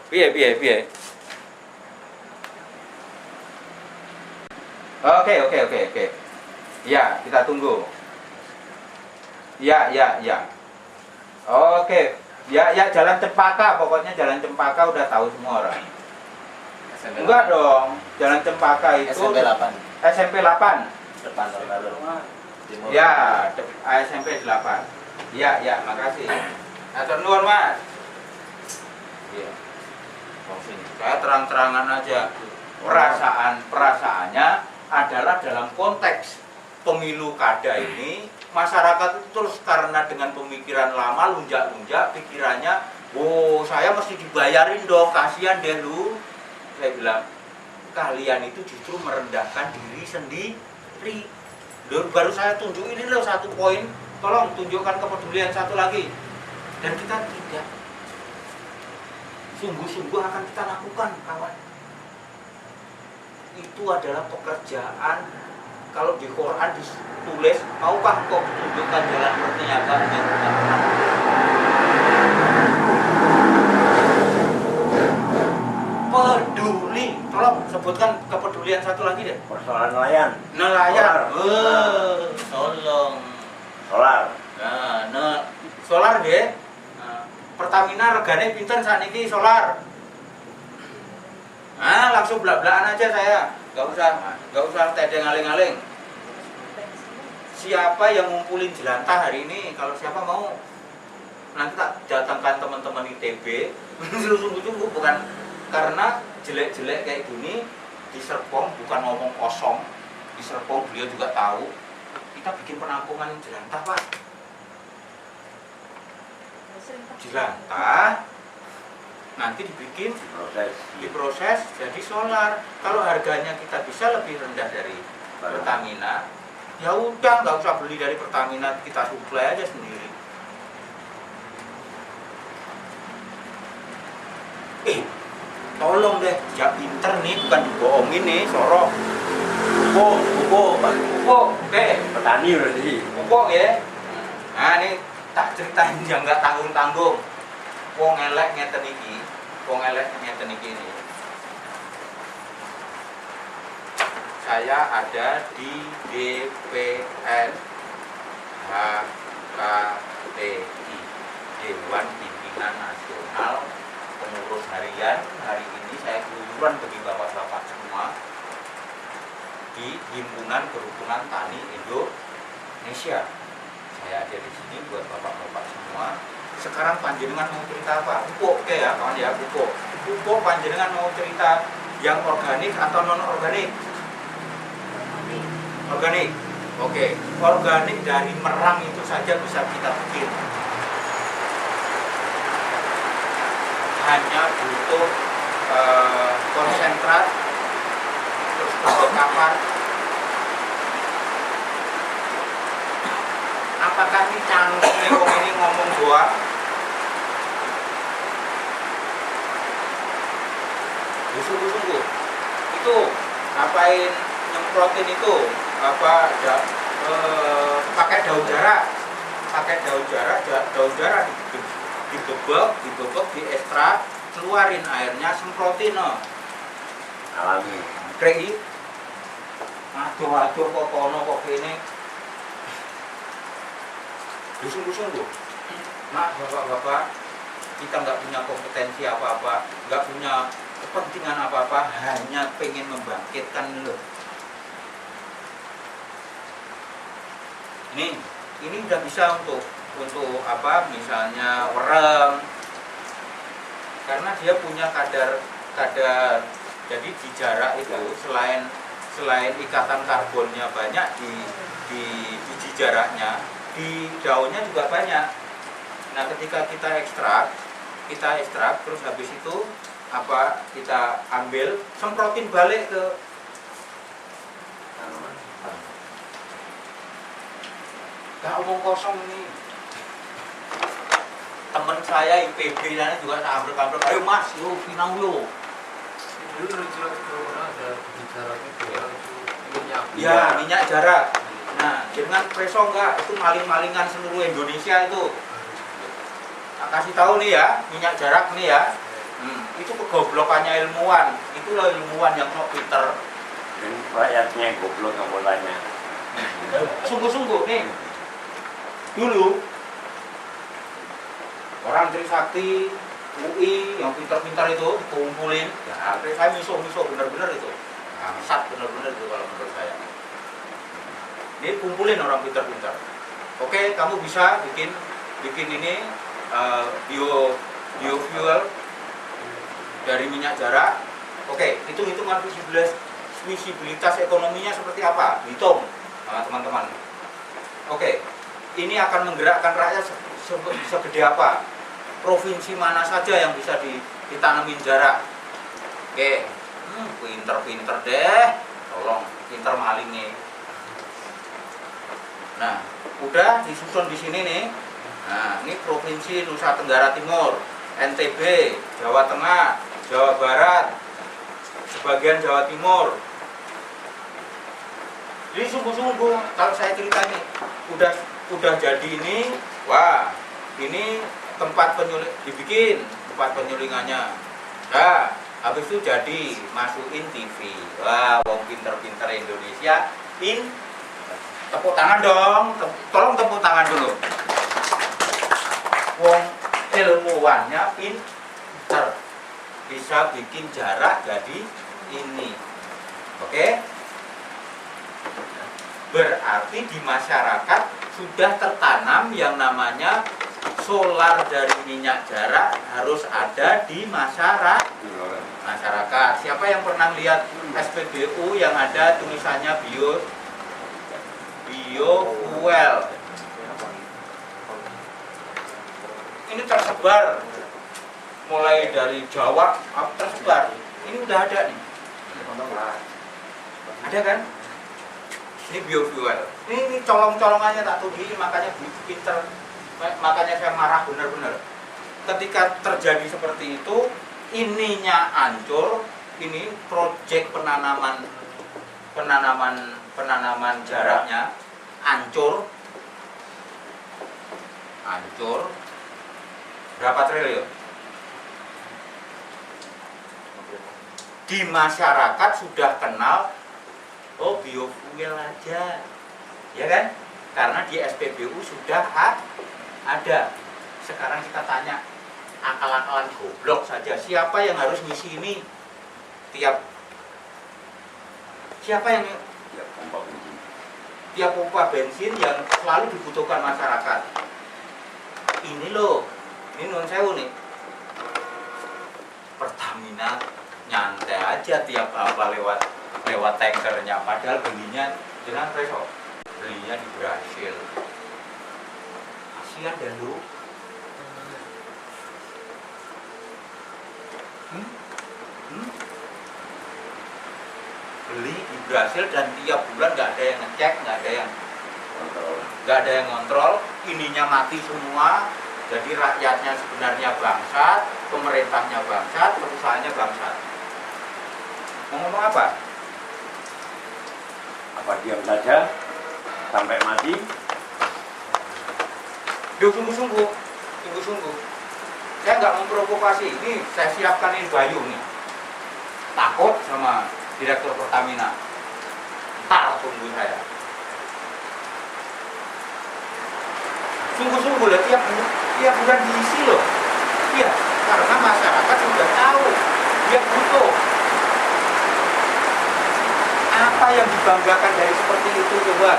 Piye. Oke. Ya, kita tunggu. Ya. Oke. Ya, Jalan Cempaka, pokoknya Jalan Cempaka udah tahu semua orang. Enggak dong, Jalan Cempaka itu SMP 8. depan Ya, SMP 8. Ya, makasih. Atur nuwun, Mas. Iya. Saya terang-terangan aja. Perasaannya adalah dalam konteks pemilu kada ini masyarakat itu terus karena dengan pemikiran lama lunjak-lunjak pikirannya, oh saya mesti dibayarin dong, kasihan deh lu. Saya bilang, kalian itu justru merendahkan diri sendiri. Baru saya tunjuk ini loh satu poin, tolong tunjukkan kepedulian satu lagi. Dan kita tidak sungguh-sungguh akan kita lakukan, kawan. Itu adalah pekerjaan. Kalau di Quran ditulis, maukah kau tunjukkan jalan perniagaan yang tidak pernah? Peduli. Tolong sebutkan kepedulian satu lagi deh. Persoalan nelayan. Nelayan. Tolong. Solar. Nah, solar deh. Pertamina regane pinten sakniki solar. Nah, langsung belak-belakan aja saya. Gak usah tedeng aling-aling. Siapa yang ngumpulin jelantah hari ini? Kalau siapa mau, nanti tak datangkan teman-teman ITB. Sungguh-sungguh bukan karena jelek-jelek kayak gini di Serpong, bukan ngomong kosong. Di Serpong beliau juga tahu kita bikin penampungan jelantah, Pak. Jelantah nanti diproses jadi solar. Kalau harganya kita bisa lebih rendah dari Pertamina, ya udah nggak usah beli dari Pertamina, kita suplai aja sendiri. Tolong deh, ya pinter nih, bukan dibohongin nih, sorok. Pupuk, oke. Petani berarti. Pupuk ya. Nah ini tak ceritain yang nggak tanggung-tanggung. Wong elek ngeten iki. Ini. Saya ada di DPN HKTI, Dewan Pimpinan Nasional Pengurus Harian. Hari ini saya keluyuran bagi bapak-bapak semua di Himpunan Kerukunan Tani Indonesia. Saya ada di sini buat bapak-bapak semua. Sekarang panjenengan mau cerita apa? Pupuk, oke ya kawan ya, pupuk. Pupuk panjenengan mau cerita yang organik atau non organik? Organik. Oke. Organik dari merang itu saja bisa kita bikin. Hanya butuh konsentrat, terus kapar. Apakah ini canggung ini ngomong gua? Sungguh-sungguh itu ngapain nyemprotin itu pakai daun jarak digebek diekstrak, keluarin airnya, semprotin Alami kering. Aduh kok kono kok ini. Sungguh-sungguh mak bapak-bapak, kita nggak punya kompetensi apa-apa, nggak punya kepentingan apa-apa, hanya pengen membangkitkan lo. Ini udah bisa untuk apa? Misalnya wereng, karena dia punya kadar. Jadi di jarak itu selain ikatan karbonnya banyak di biji jaraknya, di daunnya juga banyak. Nah, ketika kita ekstrak terus habis itu kita ambil, semprotin balik ke gak omong kosong ini. Temen saya IPB sana juga sambrek-sambrek, ayo mas, yuk pinang yuk. Dulu jelas ada bicara gitu ya, itu minyak. Ya, minyak jarak. Nah, dengan preso enggak, itu maling-malingan seluruh Indonesia itu. Nah, kasih tahu nih ya, minyak jarak nih ya. Itu kegoblokannya ilmuwan. Itulah ilmuwan yang sok pinter. dan rakyatnya goblok nggak bolanya. Sungguh-sungguh nih. Dulu orang Trisakti, UI yang pintar-pintar itu kumpulin. Ya, saya miso bener-bener itu. Bangsat bener-bener itu kalau menurut saya. Ini kumpulin orang pintar-pintar. Oke, kamu bisa bikin ini biofuel dari minyak jarak. Oke, hitung-hitungan visibilitas ekonominya seperti apa? Hitung. teman-teman. Oke, ini akan menggerakkan rakyat segede apa? Provinsi mana saja yang bisa ditanamin jarak? Oke, pinter-pinter deh, tolong pinter malingnya. Nah, udah disusun di sini nih. Nah, ini provinsi Nusa Tenggara Timur, NTB, Jawa Tengah, Jawa Barat, sebagian Jawa Timur. Jadi sungguh-sungguh kalau saya cerita ini udah jadi ini, wah ini tempat penyuling dibikin tempat penyulingannya. Nah, habis itu jadi masukin TV. Wah, wong pinter-pinter Indonesia tepuk tangan dong, tolong tepuk tangan dulu. Wong ilmuwannya pinter, bisa bikin jarak jadi ini. Oke? Berarti di masyarakat sudah tertanam yang namanya solar dari minyak jarak harus ada di masyarakat. Siapa yang pernah lihat SPBU yang ada tulisannya biofuel? Ini tersebar mulai dari Jawa tersebar. Ini udah ada nih. Ada kan? Ini biofuel. Ini colong-colongannya tak tuhi, makanya pinter. Makanya saya marah benar-benar. Ketika terjadi seperti itu, ininya hancur. Ini proyek penanaman jaraknya hancur. Berapa triliun? Di masyarakat sudah kenal, oh biofuel aja, ya kan? Karena di SPBU sudah ada. Sekarang kita tanya, akal-akalan goblok saja, siapa yang harus ngisi ini? Tiap pompa bensin yang selalu dibutuhkan masyarakat. Ini loh, ini non sewu nih. Pertamina nyantai aja tiap apa lewat tankernya, padahal belinya jangan preso, belinya di Brasil. Kasihan dah lu. Beli di Brasil dan tiap bulan nggak ada yang ngecek, nggak ada yang kontrol, ininya mati semua. Jadi rakyatnya sebenarnya bangsat, pemerintahnya bangsat, perusahaannya bangsat. Mau ngomong apa? Apa diam saja sampai mati? Sungguh-sungguh. Saya nggak memprovokasi. Ini saya siapkanin Bayu nih. Takut sama Direktur Pertamina. Ntar tunggu saya. Sungguh-sungguh lah tiap bulan diisi loh. Iya, karena masyarakat sudah tahu dia butuh. Apa yang dibanggakan dari seperti itu coba?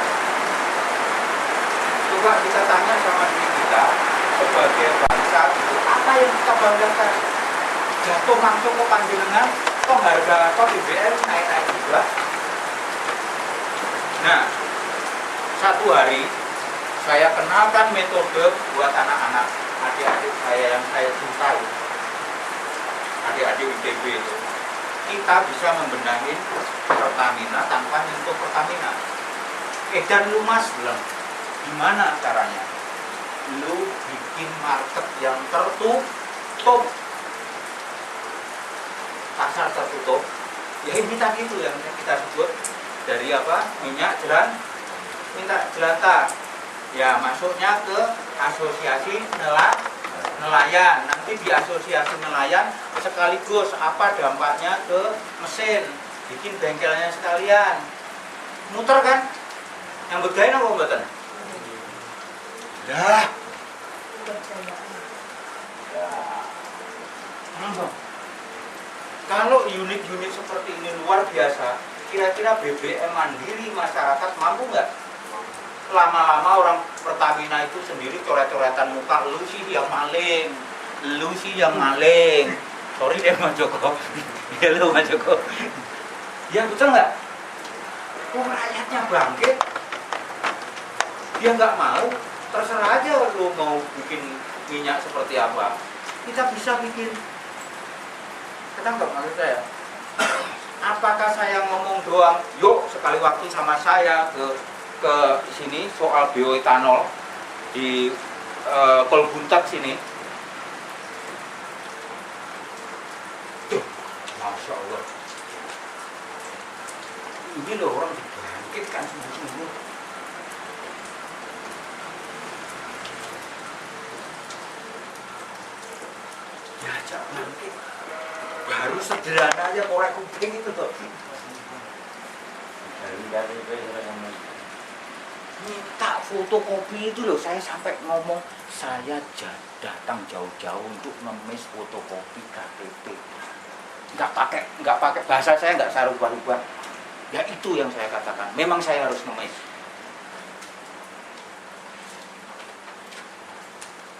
Coba kita tanya sama diri kita sebagai bangsa itu, apa yang kita banggakan? Jatuh langsung ke panjenengan, kok harga BBM naik-naik juga? Nah, satu hari saya kenalkan metode buat anak-anak, adik-adik saya yang saya cintai, adik-adik ITB itu. Kita bisa membenahi Pertamina tanpa nyentuh Pertamina. Dan lu mas bilang, gimana caranya? Lu bikin market yang tertutup, pasar tertutup. Ya ini tadi itu yang kita sebut dari apa? Minyak jelantah. Ya masuknya ke asosiasi nelayan. Nanti di asosiasi nelayan sekaligus apa dampaknya ke mesin, bikin bengkelnya sekalian, muter kan? Yang bedain apa mboten? Dah. Kalau unit-unit seperti ini luar biasa, kira-kira BBM mandiri masyarakat mampu nggak? Lama-lama orang Pertamina itu sendiri coret-coretan muka, lu sih yang maling. Sorry deh Mas Joko. Ya lu Mas Joko. Ya betul nggak? Rakyatnya bangkit, dia nggak mau, terserah aja lo mau bikin minyak seperti apa, kita bisa bikin. Ketangkep maksud saya? Apakah saya ngomong doang, yuk sekali waktu sama saya ke sini soal bioetanol di Kolbuntat sini. Tuh, Masya Allah. Ini loh orang dibangkitkan sungguh-sungguh. Diajak bangkit. Baru sederhana aja korek kuping itu tuh. Minta fotokopi itu loh, saya sampai ngomong saya datang jauh-jauh untuk ngemis fotokopi KTP. Nggak pakai bahasa saya nggak saya rubah-rubah. Ya itu yang saya katakan. Memang saya harus ngemis.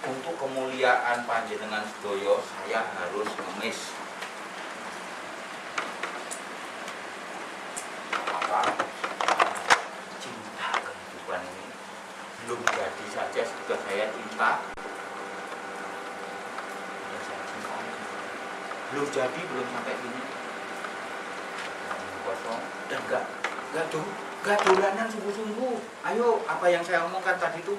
Untuk kemuliaan panjenengan sedoyo, saya harus ngemis. Cinta kehidupan ini belum jadi saja sudah saya cinta. Belum jadi, belum sampai ini kosong dan nggak dolanan sungguh-sungguh. Ayo, apa yang saya omongkan tadi itu.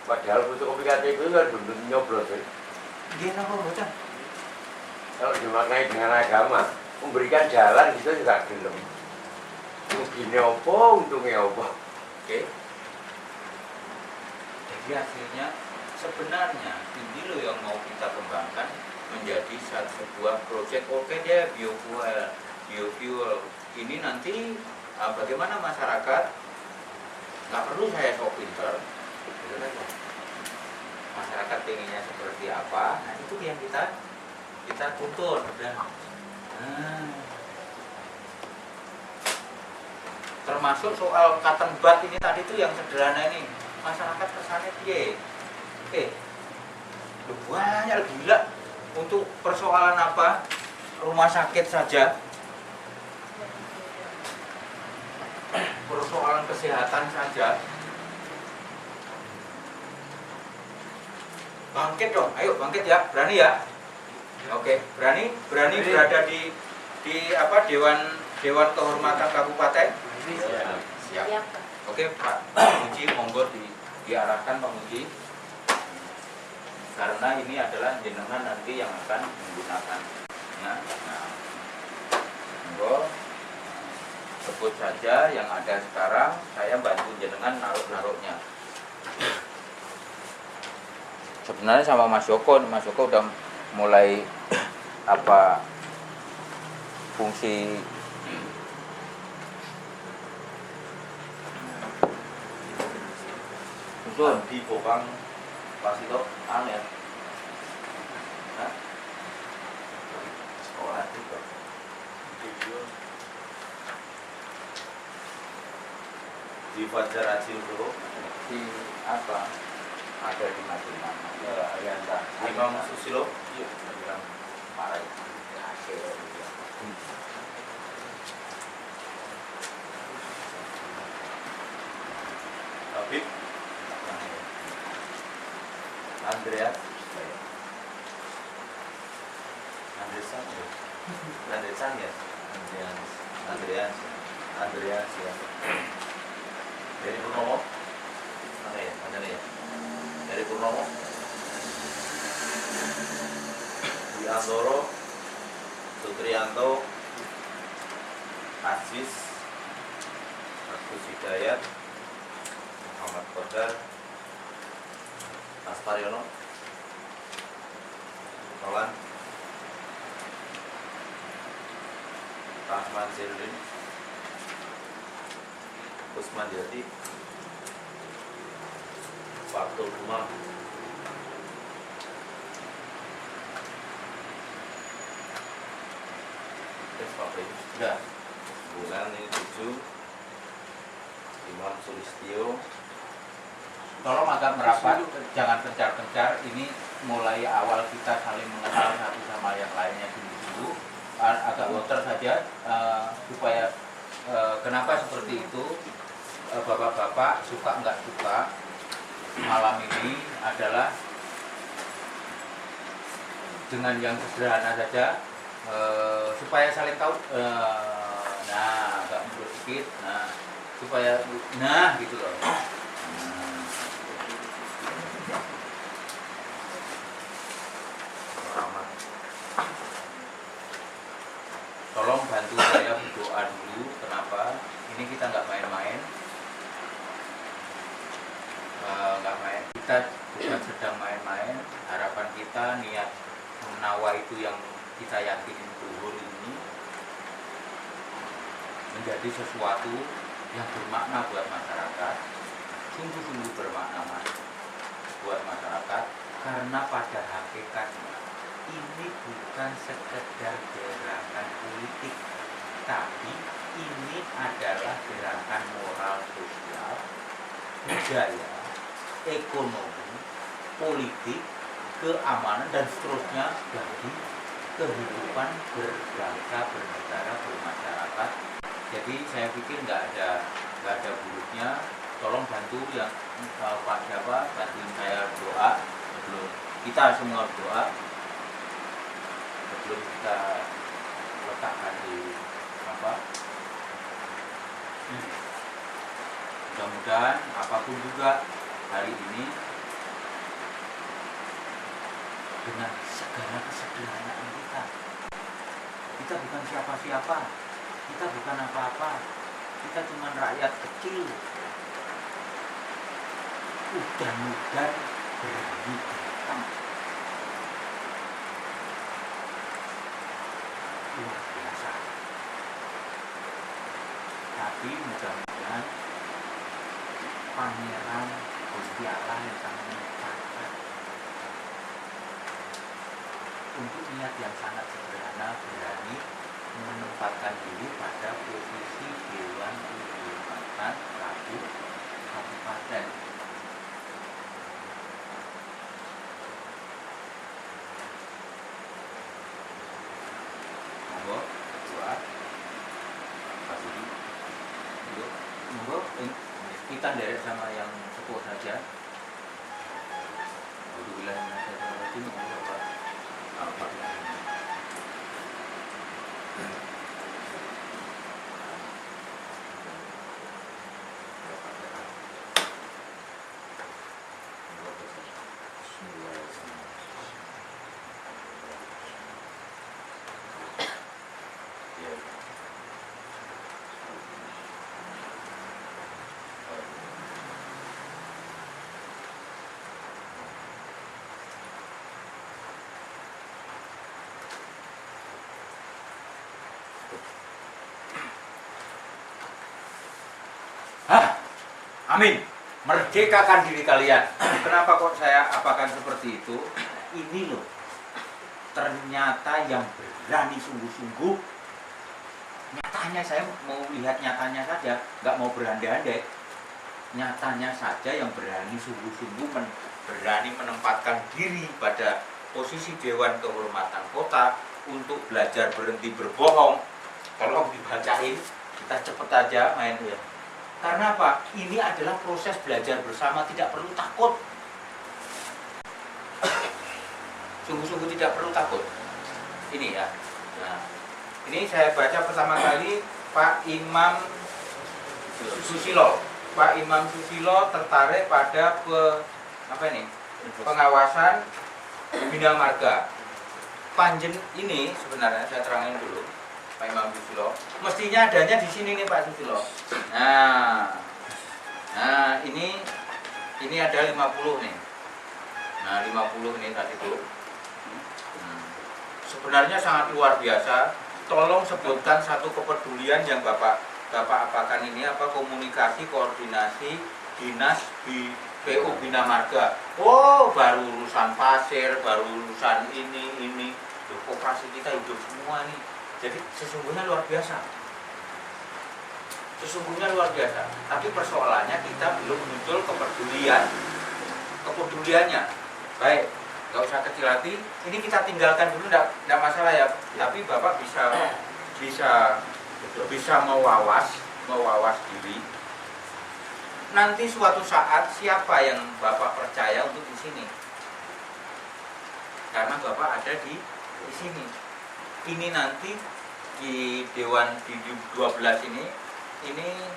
Padahal fotokopi KTP itu kan belum nyoblos ya. Gimana kok bocah? Kalau dimaknai dengan agama, memberikan jalan itu juga belum. Ruginya apa, untungnya apa. Oke. Jadi hasilnya sebenarnya ini loh yang mau kita kembangkan menjadi sebuah proyek. Oke deh, biofuel. Ini nanti bagaimana masyarakat, nggak perlu saya sok pinter, gitu aja. Masyarakat pengennya seperti apa, nah itu yang kita tuntun. Termasuk soal cotton bud ini tadi tuh yang sederhana ini, masyarakat kesannya piye? Banyak gila untuk persoalan apa? Rumah sakit saja, persoalan kesehatan saja. Bangkit dong, ayo bangkit ya, berani ya? Oke, berani berada di Dewan Kehormatan Kabupaten. Siap. Oke, Pak Muji, monggo diarahkan Pak Muji. Karena ini adalah jenengan nanti yang akan menggunakan. Nah, monggo sebut saja yang ada sekarang. Saya bantu jenengan naruh-naruhnya. Sebenarnya sama Mas Joko udah mulai fungsi usul di Bopang pas itu ya. Sekolah juga di Fajar Acil Bro di ada di Madinah Alianza Imam Susilo. Iya, bilang marah hasil Habib Andreas ya. Dari Purnomo. Mana ya? Dari Purnomo. Andoro, Sutrianto, Aziz, Agus Hidayat, Muhammad Kodar, Mas Pariono, Nolan, Rahman Zildin, Usman Jati, Faktul Umar, sudah bulan ini 7 Imam Sulistio. Tolong agak merapat, jangan kencar-kencar. Ini mulai awal kita saling mengenal satu sama yang lainnya dulu. Agak muter saja supaya kenapa seperti itu, bapak-bapak Bapak suka nggak suka malam ini adalah dengan yang sederhana saja, supaya saling tahu. Nah, agak mundur sedikit. Nah, supaya gitu loh. Tolong bantu saya berdoa dulu. Kenapa? Ini kita nggak main-main. Nggak main. Kita bukan sedang main-main. Harapan kita, niat menawa itu yang kita yakinin luhur ini menjadi sesuatu yang bermakna buat masyarakat, sungguh-sungguh bermakna buat masyarakat, karena pada hakikatnya ini bukan sekedar gerakan politik, tapi ini adalah gerakan moral sosial, budaya, ekonomi, politik, keamanan, dan seterusnya bagi kehidupan berbangsa, bernegara, bermasyarakat. Jadi saya pikir nggak ada buruknya. Tolong bantu yang Pak siapa, bantuin saya doa sebelum kita semua doa, sebelum kita letakkan di apa. Mudah-mudahan apapun juga hari ini dengan segala kesederhanaan kita bukan siapa-siapa, kita bukan apa-apa, kita cuma rakyat kecil. Udan-udan berani datang, luar biasa. Tapi mudah-mudahan Pangeran Gusti Allah yang kami mengucapkan untuk niat yang sangat sederhana berani menempatkan diri pada posisi Dewan Kehormatan Prabu Kabupaten. Monggo doa, Pak Budi. Monggo kita derek sama yang sepuh saja. Alhamdulillah Pak. Amin. Merdekakan diri kalian. Kenapa kok saya apakan seperti itu? Ini loh, ternyata yang berani sungguh-sungguh. Nyatanya saya mau lihat nyatanya saja, nggak mau berandai-andai. Nyatanya saja yang berani sungguh-sungguh berani menempatkan diri pada posisi Dewan Kehormatan Kota untuk belajar berhenti berbohong. Kalau dibacain, kita cepet aja main ya. Karena apa? Ini adalah proses belajar bersama, tidak perlu takut. Sungguh-sungguh tidak perlu takut. Ini ya. Nah, ini saya baca pertama kali Pak Imam Susilo. Pak Imam Susilo tertarik pada pengawasan bina marga. Panjen ini sebenarnya saya terangin dulu. Pak Imam Susilo, mestinya adanya di sini nih Pak Susilo. Nah ini ada 50 nih. Nah 50 ini tadi tuh. Sebenarnya sangat luar biasa. Tolong sebutkan satu kepedulian yang Bapak apakan ini, apa komunikasi koordinasi dinas di PU Bina Marga. Oh, baru urusan pasir, baru urusan ini. Koperasi kita hidup semua nih. Jadi sesungguhnya luar biasa. Tapi persoalannya kita belum muncul kepeduliannya. Baik, nggak usah kecil hati. Ini kita tinggalkan dulu, nggak masalah ya. Tapi Bapak bisa mewawas diri. nanti suatu saat siapa yang Bapak percaya untuk di sini? Karena Bapak ada di sini. Ini nanti di Dewan di 12 ini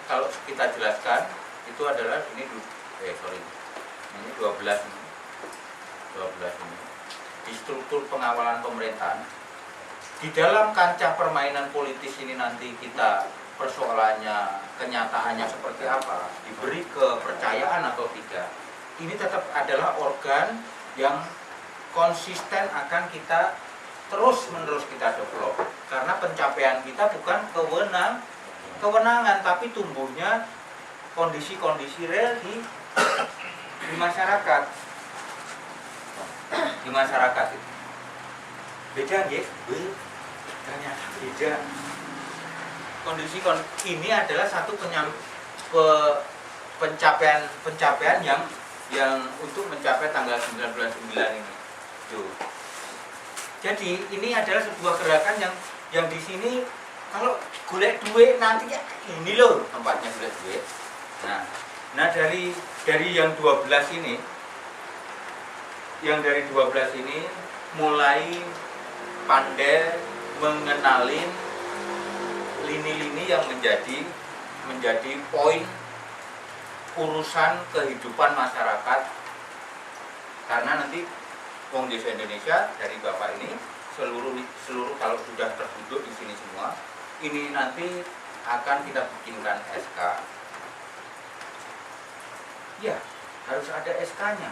kalau kita jelaskan itu adalah ini ini 12 ini di struktur pengawalan pemerintahan. Di dalam kancah permainan politis ini nanti kita persoalannya, kenyataannya seperti apa, diberi kepercayaan atau tidak, ini tetap adalah organ yang konsisten akan kita terus-menerus kita develop. Karena pencapaian kita bukan kewenangan, tapi tumbuhnya kondisi-kondisi real di masyarakat. Di masyarakat itu. Beda nggih? Ternyata beda. Kondisi ini adalah satu pencapaian yang untuk mencapai tanggal 19/9 ini. Tuh. Jadi ini adalah sebuah gerakan yang di sini kalau golek duit nanti ya ini loh tempatnya golek duit. Nah dari yang 12 ini, mulai pandai mengenalin lini-lini yang menjadi poin urusan kehidupan masyarakat. Karena nanti Wong Desa Indonesia dari Bapak ini seluruh kalau sudah terduduk di sini semua, ini nanti akan kita bikinkan SK. Ya, harus ada SK-nya.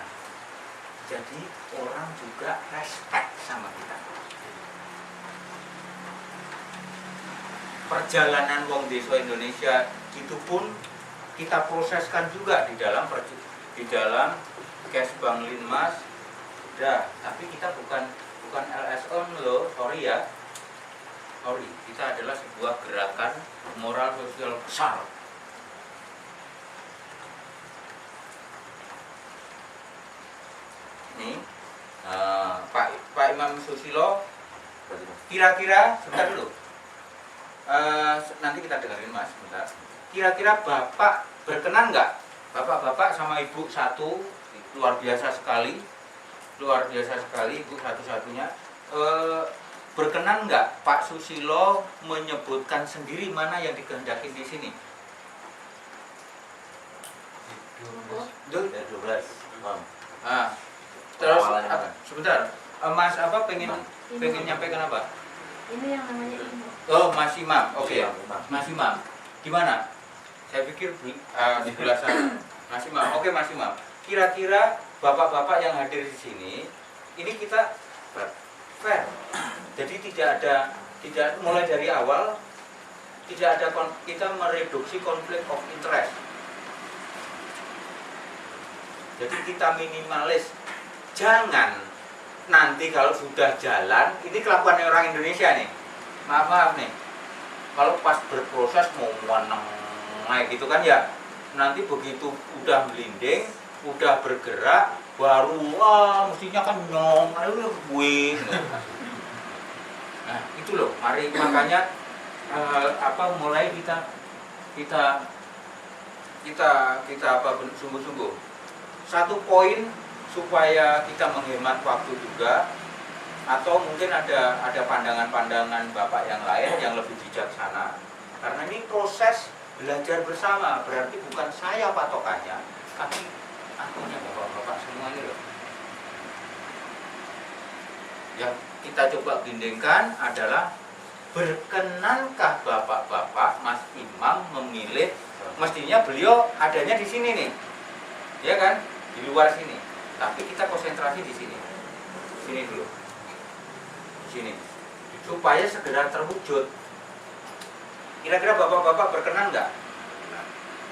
Jadi orang juga respect sama kita. Perjalanan Wong Desa Indonesia itu pun kita proseskan juga di dalam Kesbang Linmas. Tapi kita bukan LSM loh, sorry. Kita adalah sebuah gerakan moral sosial besar. Ini Pak Imam Susilo, kira-kira sebentar dulu. Nanti kita dengerin Mas, sebentar. Kira-kira Bapak berkenan nggak? Bapak sama Ibu satu, luar biasa sekali Ibu satu-satunya. Berkenan nggak Pak Susilo menyebutkan sendiri mana yang dikehendaki di sini? 12. Terus sebentar, Mas pengen nyampaikan apa? Ini yang namanya Imam. Oh, Mas Imam. Oke. Mas Imam. Gimana? Saya pikir di sebelah sana. Mas Imam. Oke, Mas Imam. Kira-kira bapak-bapak yang hadir di sini, ini kita fair. Jadi tidak mulai dari awal kita mereduksi konflik of interest. Jadi kita minimalis. Jangan nanti kalau sudah jalan, ini kelakuan orang Indonesia nih. Maaf nih. Kalau pas berproses mau naik gitu kan ya, nanti begitu udah melinding, udah bergerak, baru mestinya kan nyong, ayo gue. Nah itu loh, makanya mulai kita sungguh-sungguh. Satu poin supaya kita menghemat waktu juga, atau mungkin ada pandangan-pandangan Bapak yang lain yang lebih bijaksana. Karena ini proses belajar bersama, berarti bukan saya patokannya, tapi akunya Bapak-bapak semua ini loh. Yang kita coba bindingkan adalah berkenankah Bapak-bapak Mas Imam memilih, mestinya beliau adanya di sini nih, ya kan, di luar sini. Tapi kita konsentrasi di sini dulu, sini, supaya segera terwujud. Kira-kira bapak-bapak berkenan nggak?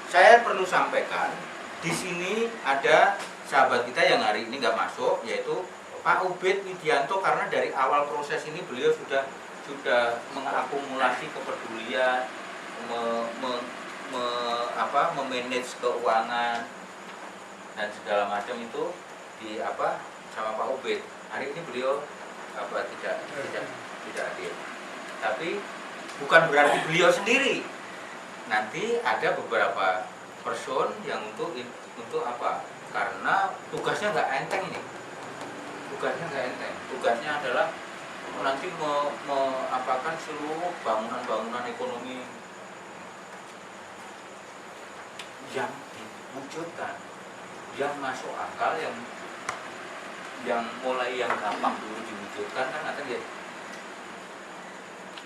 Saya perlu sampaikan, di sini ada sahabat kita yang hari ini nggak masuk, yaitu Pak Ubed Widianto, karena dari awal proses ini beliau sudah mengakumulasi kepedulian, memanage keuangan dan segala macam itu sama Pak Ubed. Hari ini beliau tidak hadir. Tapi bukan berarti beliau sendiri. Nanti ada beberapa person yang untuk apa? Karena tugasnya nggak enteng ini. Tugasnya nggak enteng. Tugasnya adalah nanti apakan seluruh bangunan-bangunan ekonomi yang diwujudkan, yang masuk akal, yang mulai yang gampang dulu diwujudkan kan akan ya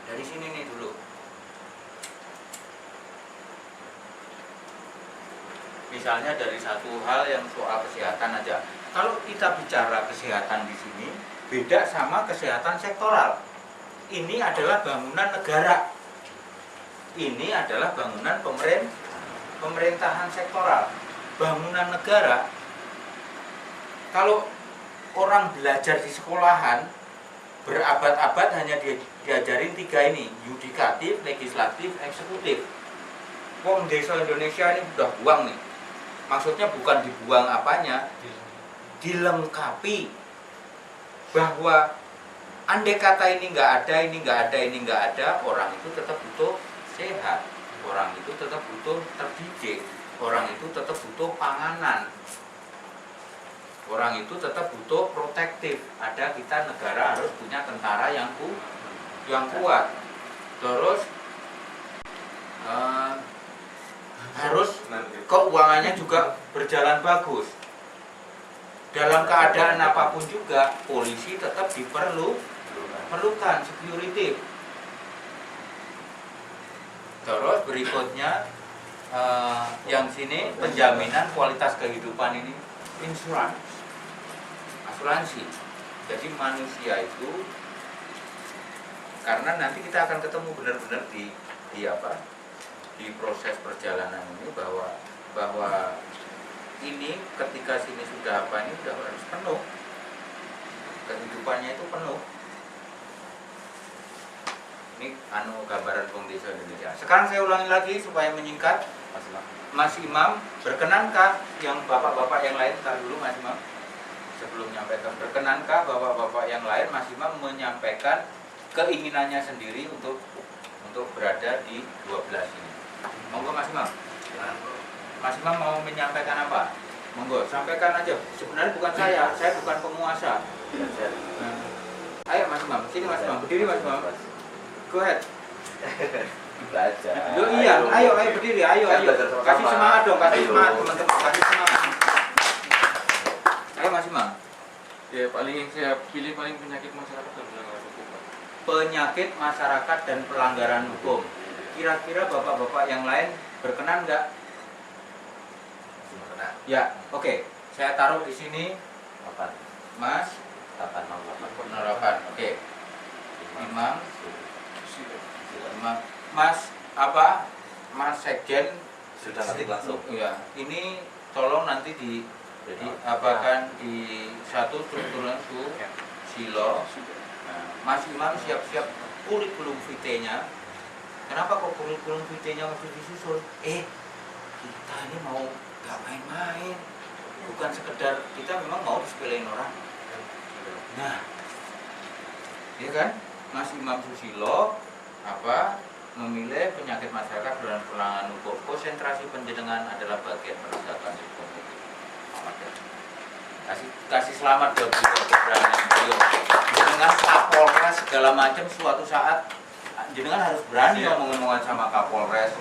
dari sini nih dulu. Misalnya dari satu hal yang soal kesehatan aja. Kalau kita bicara kesehatan di sini beda sama kesehatan sektoral. Ini adalah bangunan negara. Ini adalah bangunan pemerintahan sektoral. Bangunan negara, kalau orang belajar di sekolahan berabad-abad hanya diajarin 3 ini, yudikatif, legislatif, eksekutif. Wong desa Indonesia ini udah buang nih. Maksudnya bukan dibuang apanya, dilengkapi bahwa andai kata ini nggak ada, ini nggak ada, ini nggak ada, orang itu tetap butuh sehat, orang itu tetap butuh terdidik, orang itu tetap butuh panganan, orang itu tetap butuh protektif. Ada kita negara harus punya tentara yang kuat, terus harus keuangannya juga berjalan bagus. Dalam keadaan apapun juga polisi tetap diperlukan security. Terus berikutnya yang sini penjaminan kualitas kehidupan ini asuransi. Jadi manusia itu karena nanti kita akan ketemu benar-benar di proses perjalanan ini bahwa ini ketika sini sudah ini sudah harus penuh, kehidupannya itu penuh. Ini gambaran Wong Desa Indonesia. Sekarang saya ulangi lagi supaya menyingkat. Mas Imam, berkenankah yang bapak-bapak yang lain, tar dulu Mas Imam sebelum menyampaikan, berkenankah bapak-bapak yang lain Mas Imam menyampaikan keinginannya sendiri untuk berada di 12 ini? Monggo Mas Imam. Mas Imam mau menyampaikan apa? Monggo, sampaikan aja. Sebenarnya bukan saya bukan penguasa. Ayo Mas Imam, sini Mas Imam, berdiri Mas Imam. Go ahead. Belajar. Yo iya, ayo berdiri, ayo. Kasih semangat dong, kasih semangat teman-teman, kasih semangat. Ayo Mas Imam. Ya paling yang saya pilih paling penyakit masyarakat dan pelanggaran hukum. Penyakit masyarakat dan pelanggaran hukum. Kira-kira bapak-bapak yang lain berkenan nggak? Ya, oke. Saya taruh di sini 8. Mas 808. Oke. Imam Mas apa? Mas Sekjen Sudah nanti langsung. Ya, ini tolong nanti apakan di satu strukturan silo. Nah, Mas Imam siap-siap kurikulum vitae-nya. Kenapa kok kurikulum vitae-nya harus disusun? Kita ini mau gak main-main, bukan sekedar kita memang mau disepelein orang. Nah, ya kan, Mas Imam Susilo memilih penyakit masyarakat dan pelanggaran hukum. Konsentrasi penjenengan adalah bagian penegakan hukum. Kasih selamat buat keberanian beliau. Jenengan Kapolres segala macam suatu saat jenengan harus berani ngomong-ngomongan sama Kapolres,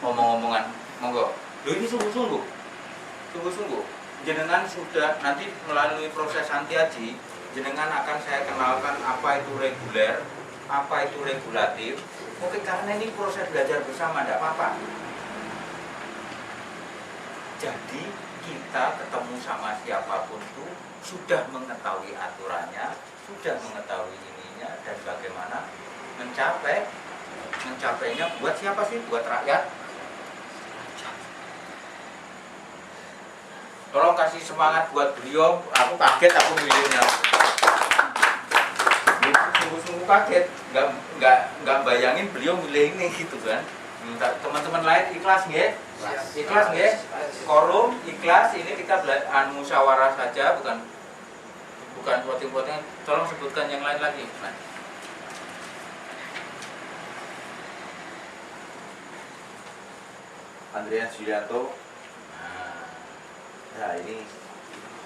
ngomong-ngomongan. Monggo. Loh ini sungguh-sungguh. Jenengan sudah nanti melalui proses anti-haji, jenengan akan saya kenalkan apa itu reguler, apa itu regulatif. Oke, karena ini proses belajar bersama, tidak apa-apa. Jadi kita ketemu sama siapapun itu sudah mengetahui aturannya, sudah mengetahui ininya dan bagaimana mencapainya buat siapa sih? Buat rakyat. Tolong kasih semangat buat beliau. Aku kaget aku milihnya. Sungguh-sungguh kaget. Nggak bayangin beliau milih ini gitu kan. Teman-teman lain ikhlas nggih? Ikhlas nggih? Korum ikhlas. Ini kita musyawarah saja, bukan voting-voting. Tolong sebutkan yang lain lagi. Nah. Andreas Yulianto, Nah ini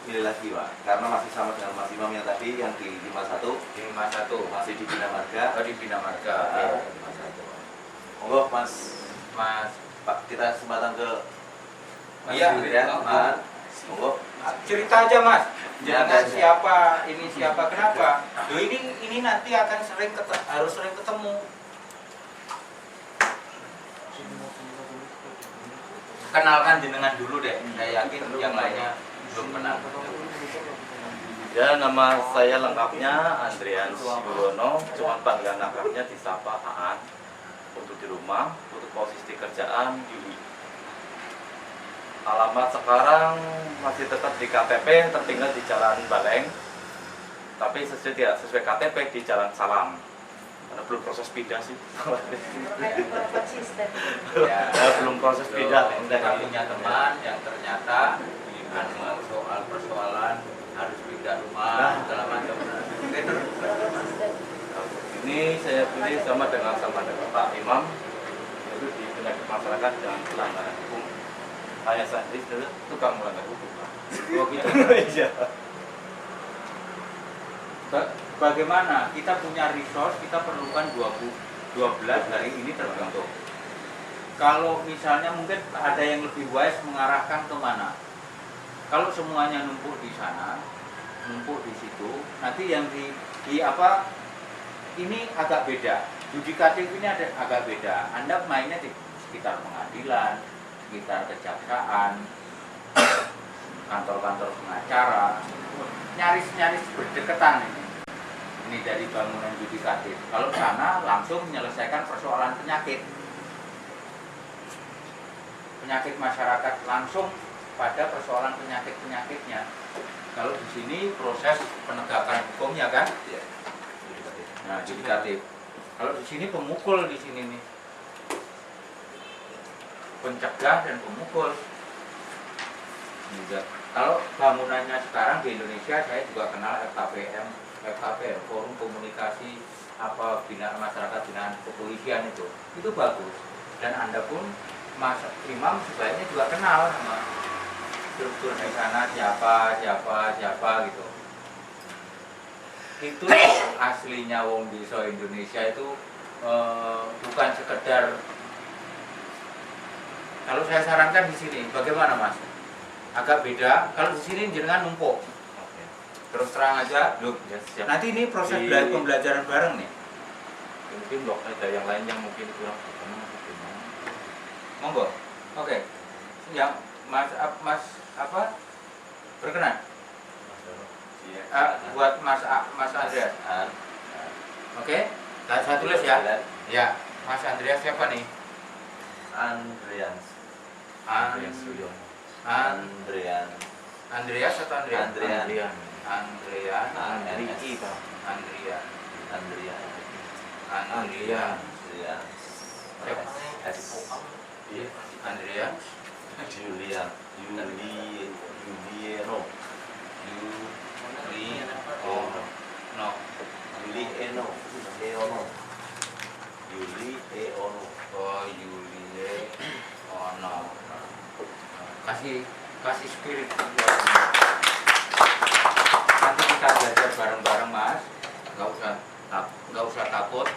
pilih lagi Pak, karena masih sama dengan Mas Imam yang tadi yang di 51 Di 51 masih di Bina Marga. oh, di Bina Marga. Nah, 51. Monggo Mas Mas, Pak, kita kesempatan ke Mas Iya, Julir ya, oh, Mas. Monggo. cerita aja Mas. Jangan Ada. siapa, ini siapa, kenapa? Loh ini nanti akan harus sering ketemu. Kenalkan jenengan dulu deh. Saya yakin yang lainnya belum kenal. Ya, nama saya lengkapnya Andrian Yuwono, cuma panggilan akrabnya disapa Aan. Untuk di rumah, untuk posisi kerjaan Yuli. Alamat sekarang masih tetap di KTP, tertinggal di Jalan Baleng. Tapi tidak sesuai KTP di Jalan Salam. Karena belum proses pindah sih. Konsisten. Ya, Belum proses pindah. kita punya teman yang ternyata soal persoalan harus pindah rumah segala macam. Ini saya pilih sama dengan Pak Imam, itu di penyakit masyarakat dan pelanggaran hukum. Hanya saya sendiri tukang melanggar hukum. Oh gitu. Iya. Bagaimana kita punya resource, kita perlukan 12 hari ini terbentuk. Kalau misalnya mungkin ada yang lebih wise mengarahkan ke mana? Kalau semuanya numpuk di sana, numpuk di situ, nanti yang di apa? Ini agak beda. Yudikatif ini agak beda. Anda mainnya di sekitar pengadilan, sekitar kejaksaan, kantor-kantor pengacara, nyaris berdekatan ini. Ini dari bangunan yudikatif. Kalau sana langsung menyelesaikan persoalan penyakit masyarakat, langsung pada persoalan penyakitnya. Kalau di sini proses penegakan hukumnya kan? Iya. Nah, yudikatif. Kalau di sini pemukul di sini nih. Pencegah dan pemukul. Juga. Kalau bangunannya sekarang di Indonesia saya juga kenal FKPM, Forum Komunikasi Binaan Masyarakat Binaan Kepolisian itu bagus. Dan Anda pun Mas Imam sebaiknya juga kenal sama struktur di sana siapa gitu. Itu aslinya wong desa Indonesia itu bukan sekedar. Kalau saya sarankan di sini, bagaimana Mas? Agak beda. Kalau di sini jenengan numpuk. Terus terang aja, loh. Ya, siap. Nanti ini proses pembelajaran bareng nih. Mungkin blok ada yang lain yang mungkin kurang berkenan atau gimana. Monggo. Oke. Yang Mas apa? Berkenan? Buat Mas Andreas. Oke. Saya tulis ya. Ya. Mas Andreas siapa nih? Andrian. Andrian Suyono. Andreas atau Andrian? Andrian. Riki, Pak. Andrian. S. Andrian. Juliano. Yuli Eono. Oh, Yulie Ono. Kasih spirit. Nanti kita belajar bareng-bareng Mas. Nggak usah takut.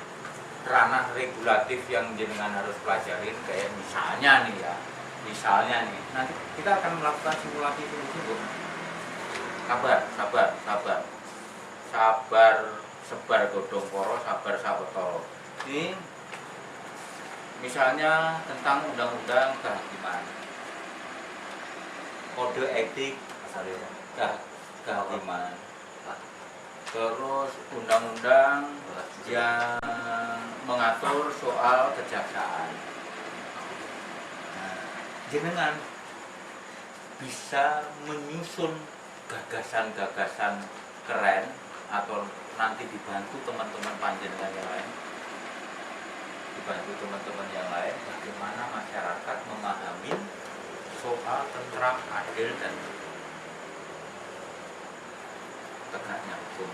Ranah regulatif yang jenengan harus pelajarin kayak misalnya nih. Nanti kita akan melakukan simulasi sungguh-sungguh. Sabar, sebar godong poro, sabar sawetara. Ini misalnya tentang undang-undang kehakiman, kode etik kehakiman, terus undang-undang yang mengatur soal kejaksaan. Nah, jenengan bisa menyusun gagasan-gagasan keren atau nanti dibantu teman-teman panjenengan yang lain, bagaimana masyarakat memahami soal tentram, adil dan tegaknya hukum.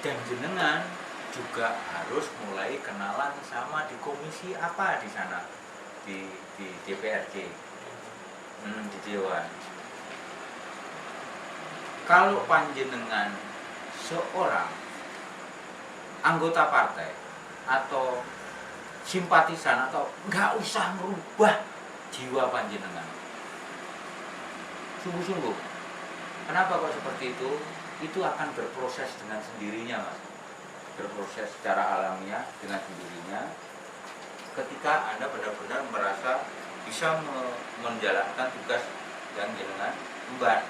Dan jenengan juga harus mulai kenalan sama di komisi apa di sana, di DPRD. Di Dewan. Kalau panjenengan seorang anggota partai atau simpatisan atau nggak usah merubah jiwa panjenengan. Sungguh-sungguh. Kenapa kok seperti itu? Itu akan berproses dengan sendirinya, Mas. Berproses secara alamiah dengan sendirinya. Ketika Anda benar-benar merasa bisa menjalankan tugas yang jenengan emban.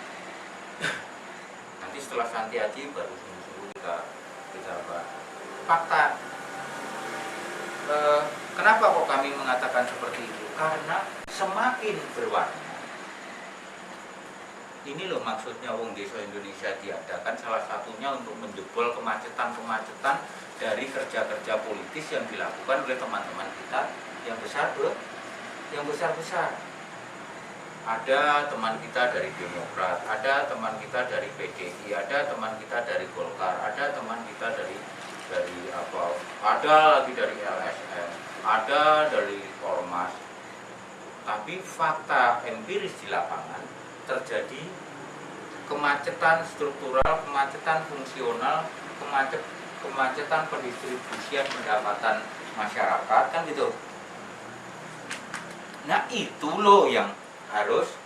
Nanti setelah Santi Aji baru sungguh-sungguh kita bahas. Fakta. Kenapa kok kami mengatakan seperti itu? Karena semakin berwarna. Ini loh maksudnya Wong Desa Indonesia diadakan, salah satunya untuk menjebol kemacetan-kemacetan dari kerja-kerja politis yang dilakukan oleh teman-teman kita yang besar-besar. Ada teman kita dari Demokrat, ada teman kita dari PDI, ada teman kita dari Golkar, ada teman kita dari apa? Ada lagi dari LSM, ada dari Ormas. Tapi fakta empiris di lapangan terjadi kemacetan struktural, kemacetan fungsional, kemacetan pendistribusian pendapatan masyarakat, kan gitu. Nah itu loh yang harus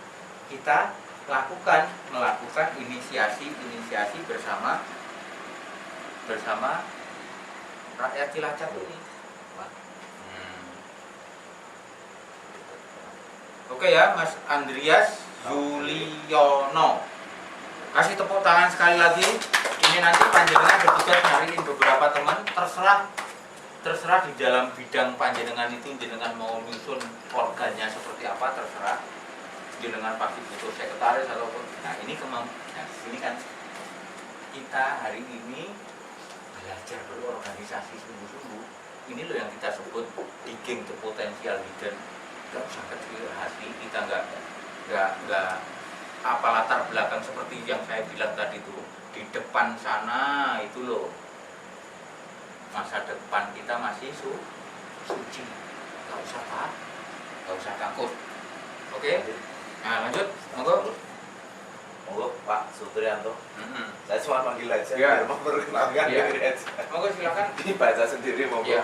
kita melakukan inisiasi bersama rakyat Cilacap ini. Oke ya, Mas Andreas Zuliono, kasih tepuk tangan sekali lagi. Ini nanti panjenengan bertugas nyariin beberapa teman, terserah di dalam bidang panjenengan itu jenengan mau nyusun organnya seperti apa, terserah. Jenengan pasti butuh sekretaris ataupun. Nah ini ini kan kita hari ini belajar berorganisasi sungguh-sungguh. Ini loh yang kita sebut digging the potential hidden. Gak usah kecil hati, kita nggak apa latar belakang seperti yang saya bilang tadi itu. Di depan sana itu loh, masa depan kita masih suci. Gak usah takut. Oke? Nah lanjut, monggo Pak Sutrianto. Saya cuma panggil aja, Ya. biar memperkenalkan diri aja. Monggo silakan. Dibaca sendiri monggo. Ya.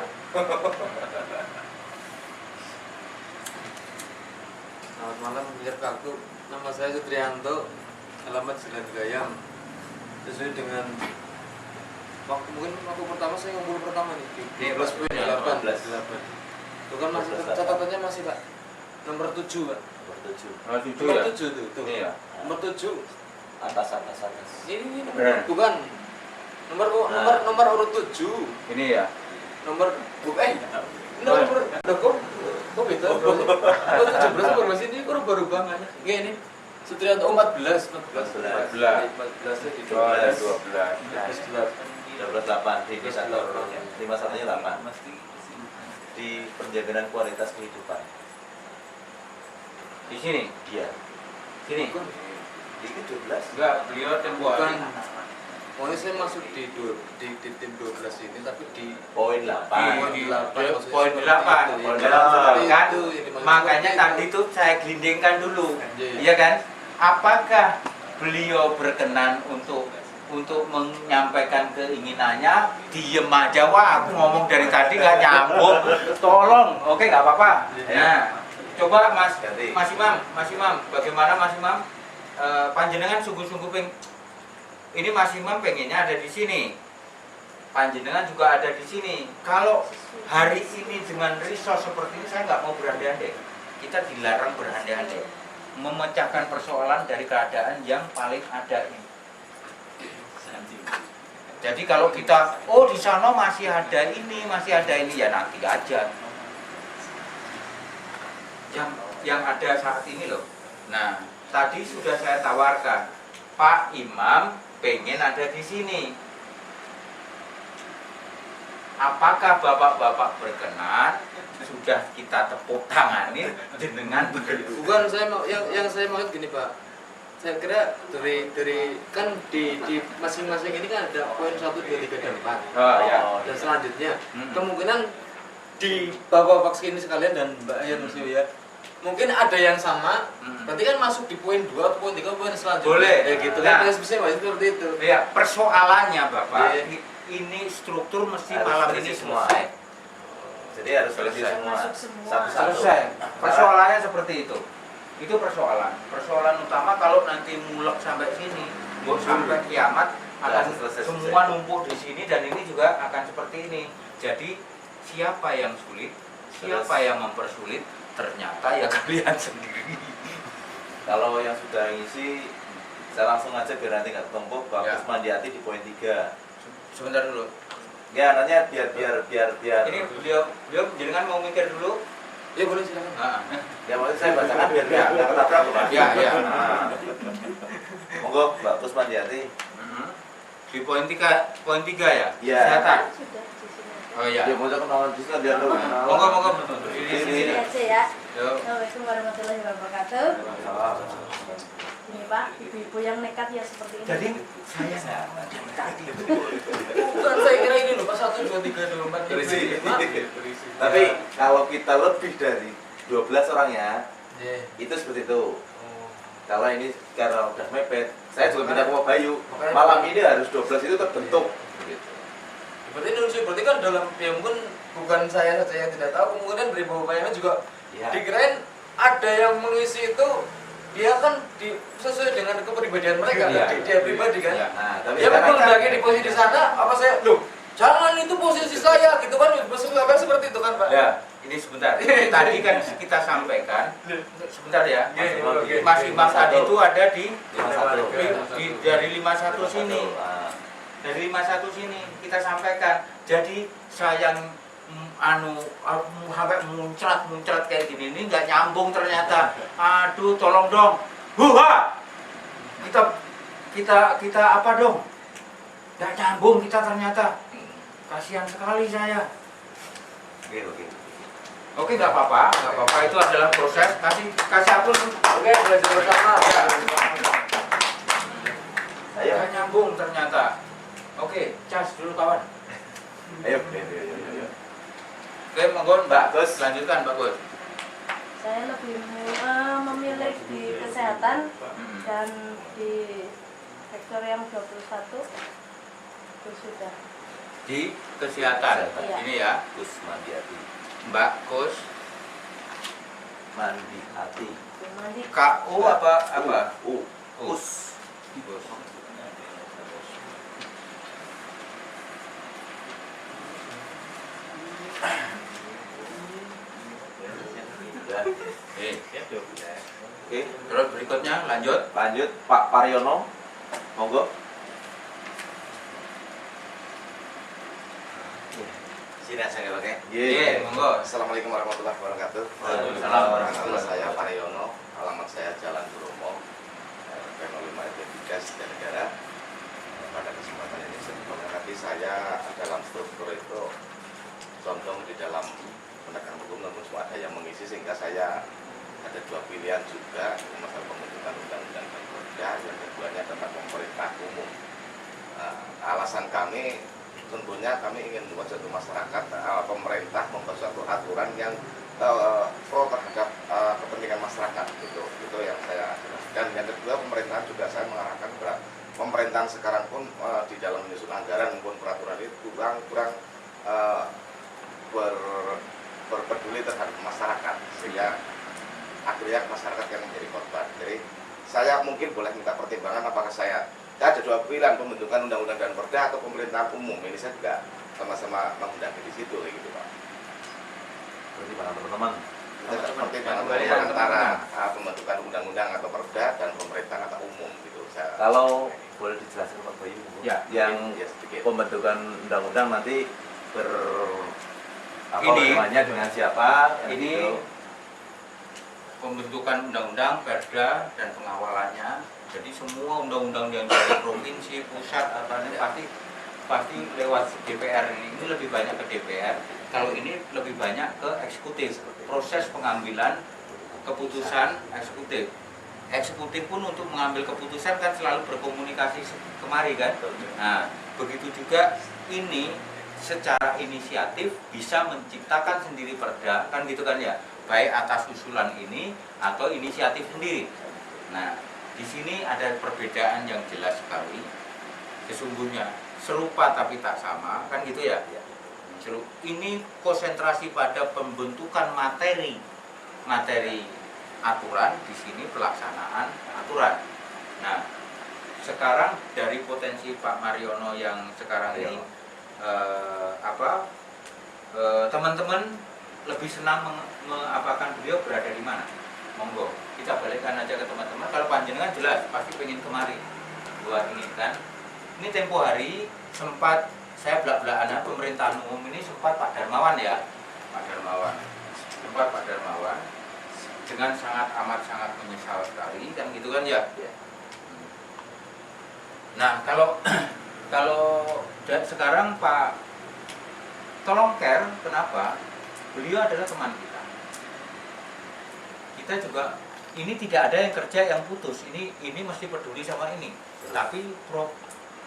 Selamat malam, Mirkaku. Nama saya Sutrianto, alamat Jalan Gayam. Sesuai dengan mungkin waktu pertama saya ngumpul pertama nih di 12.8. Itu kan masih catatannya masih Pak. Nomor 7, Pak. Nomor 7 Nomor ya. 7 tuh. Iya. Nomor 7. Atas. Ini Bener. bukan. Nomor urut 7. Ini ya. Nomor nomor kok beda? Oh 17 informasi ini kok berubah nggak? Nggak ini Sutrianto 14 di 12. 12. 12.8 di Indosator 51-nya 8 di penjagalan kualitas kehidupan. Di sini. Iya. Sini. Di 12. Enggak, beliau tempohari. Pokoknya saya masuk di tim 12 ini tapi di Poin 8. Poin 8. Kan? Makanya tadi tuh saya gelindingkan dulu. Iya kan? Apakah beliau berkenan untuk menyampaikan keinginannya? Diem aja, wah aku ngomong dari tadi nggak nyambung. Tolong, oke nggak apa-apa. Nah, coba Mas Imam, bagaimana Mas Imam? Panjenengan sungguh-sungguh ini Mas Imam pengennya ada di sini. Panjenengan juga ada di sini. Kalau hari ini dengan resource seperti ini saya nggak mau berandai-andai. Kita dilarang berandai-andai, memecahkan persoalan dari keadaan yang paling ada ini. Jadi kalau kita, di sana masih ada ini, ya nanti aja. Yang ada saat ini loh. Nah, tadi sudah saya tawarkan, Pak Imam pengen ada di sini. Apakah bapak-bapak berkenan? Sudah kita tepuk tangani jenengan. bukan saya mau yang saya mau gini Pak. Saya kira dari kan di masing-masing ini kan ada poin 1, 2, 3, dan 4. Oh ya. Dan selanjutnya kemungkinan di bapak-bapak ini sekalian dan Mbak Ayan ya mungkin ada yang sama, Hmm. berarti kan masuk di poin 2 atau poin 3 poin selanjutnya. Boleh. Ya gitu Nah. kan, bisa seperti itu. Ya, persoalannya Bapak, Iya. ini struktur mesti Harus malam terisi ini semua. selesai. Jadi harus selesai Selesai. semua. Masuk semua. Satu-satu. Selesai. Persoalannya seperti itu. Itu persoalan. Persoalan utama kalau nanti mulek sampai sini, mau sampai kiamat akan Selesai. semua numpuk di sini dan ini juga akan seperti ini. Jadi siapa yang sulit, siapa yang mempersulit, ternyata ya kalian sendiri. Kalau yang sudah ngisi, saya langsung aja biar nanti nggak ketumpuk. Pak Ya. Kusman hati di poin 3. Sebentar dulu. Ya, nanya biar. Ini beliau jangan mau mikir dulu. Ya boleh silakan. Nah, Ya maksud saya bacakan biar nggak ketabrak Pak. Ya, ya. Nah. Monggo Mbak Kusman hati. Di poin 3 ya? Iya. Kesehatan. Sudah di sini aja. Oh iya. Dia mau kenalan di sini biar lu. Monggo. Di Ini. sini. Ini aja ya. Yuk. Assalamualaikum warahmatullahi wabarakatuh. Ini Pak, ibu-ibu yang nekat ya seperti ini. Jadi saya Bukan, saya kira ini loh, Pak, 1, 2, 3, 4, 5, Berisi. 6. Tapi kalau kita lebih dari 12 orang ya, Iya. itu seperti itu. Oh. Kalau ini karena udah mepet, saya juga minta ke Pak Bayu. Makanya- Malam ini harus 12 itu terbentuk. Gitu. Berarti Indonesia berarti kan dalam ya mungkin bukan saya saja yang tidak tahu, kemungkinan dari Bapak Yana juga Ya. dikirain ada yang mengisi itu dia kan sesuai dengan kepribadian mereka Iya. kan, dia pribadi kan. Iya. Nah, tapi Ya sekarang betul kan- lagi di posisi sana apa saya loh jangan itu posisi saya gitu kan seperti itu kan Pak. Ya, ini sebentar. Tadi kan kita sampaikan sebentar ya. Iya, Oke. Mas Imam tadi itu ada di 51. dari 51 sini. Nah, Dari 51 sini kita sampaikan. Jadi sayang sampai muncrat kayak gini ini nggak nyambung ternyata. Aduh, tolong dong. Huha. Kita apa dong? Nggak nyambung kita ternyata. Kasihan sekali saya. oke. Oke, nggak apa-apa, itu adalah proses. Kasih aku Oke, belajar bersama. ya. Ayo. Nggak nyambung ternyata. Oke, cas dulu kawan. Ayo. Oke, monggo Mbak Gus. lanjutkan Mbak Gus. Saya lebih memilih di kesehatan dan di sektor yang 21 itu sudah. Di kesehatan. Iya. Ini ya, Gus mandi hati. Mbak Gus. Mandi hati. Mandi KU apa? Us. Gus. Ya. Oke, terus berikutnya lanjut. Lanjut Pak Pariono. Monggo. Sini aja nggak pakai. Iya, monggo. Assalamualaikum warahmatullahi wabarakatuh. Waalaikumsalam warahmatullahi Nama saya Pariono, alamat saya Jalan Bromo, P05 Identitas dan Negara. Pada kesempatan ini saya memberkati saya dalam struktur itu condong di dalam penegakan hukum, namun semua ada yang mengisi sehingga saya ada dua pilihan juga, masalah pembentukan undang-undang dan perda, yang keduanya tentang pemerintah umum. Alasan kami tentunya kami ingin membuat suatu masyarakat, pemerintah membuat suatu aturan yang pro terhadap kepentingan masyarakat, itu yang saya jelaskan. Dan yang kedua, pemerintah juga saya mengarahkan kepada pemerintahan sekarang pun di dalam menyusun anggaran maupun peraturan itu kurang berpeduli terhadap masyarakat, sehingga akhirnya masyarakat yang menjadi korban. Jadi saya mungkin boleh minta pertimbangan apakah saya ada dua pilihan, pembentukan undang-undang dan perda atau pemerintahan umum. Ini saya juga sama-sama menghendaki di situ, gitu Pak. Berarti para teman-teman. Kita pertimbangan antara pembentukan undang-undang atau perda dan pemerintahan atau umum, gitu. Kalau boleh dijelaskan Pak Bayu, Ya. yang ya sedikit. pembentukan undang-undang nanti Ini. namanya dengan siapa? Ini Gitu. pembentukan undang-undang, perda dan pengawalannya. Jadi semua undang-undang yang dari provinsi, pusat apa ini pasti lewat DPR ini lebih banyak ke DPR. Kalau ini lebih banyak ke eksekutif. Proses pengambilan keputusan eksekutif. Eksekutif pun untuk mengambil keputusan kan selalu berkomunikasi kemari kan. Nah, begitu juga ini secara inisiatif bisa menciptakan sendiri perda kan gitu kan ya. baik atas usulan ini atau inisiatif sendiri. Nah, di sini ada perbedaan yang jelas sekali. Sesungguhnya serupa tapi tak sama, kan gitu ya. Ini konsentrasi pada pembentukan materi aturan, di sini pelaksanaan aturan. Nah, sekarang dari potensi Pak Mariono yang sekarang ini teman-teman lebih senang mengapakan beliau berada di mana? Monggo, kita balikkan aja ke teman-teman. Kalau panjenengan jelas pasti pengen kemari buat ini kan. Ini tempo hari sempat saya belak-belakan pemerintahan umum ini sempat Pak Darmawan ya, sempat Pak Darmawan dengan sangat menyesal sekali kan gitu kan ya. Nah kalau sekarang Pak tolong care, kenapa? Beliau adalah teman kita. Kita juga ini tidak ada yang kerja yang putus. Ini mesti peduli sama ini. Tapi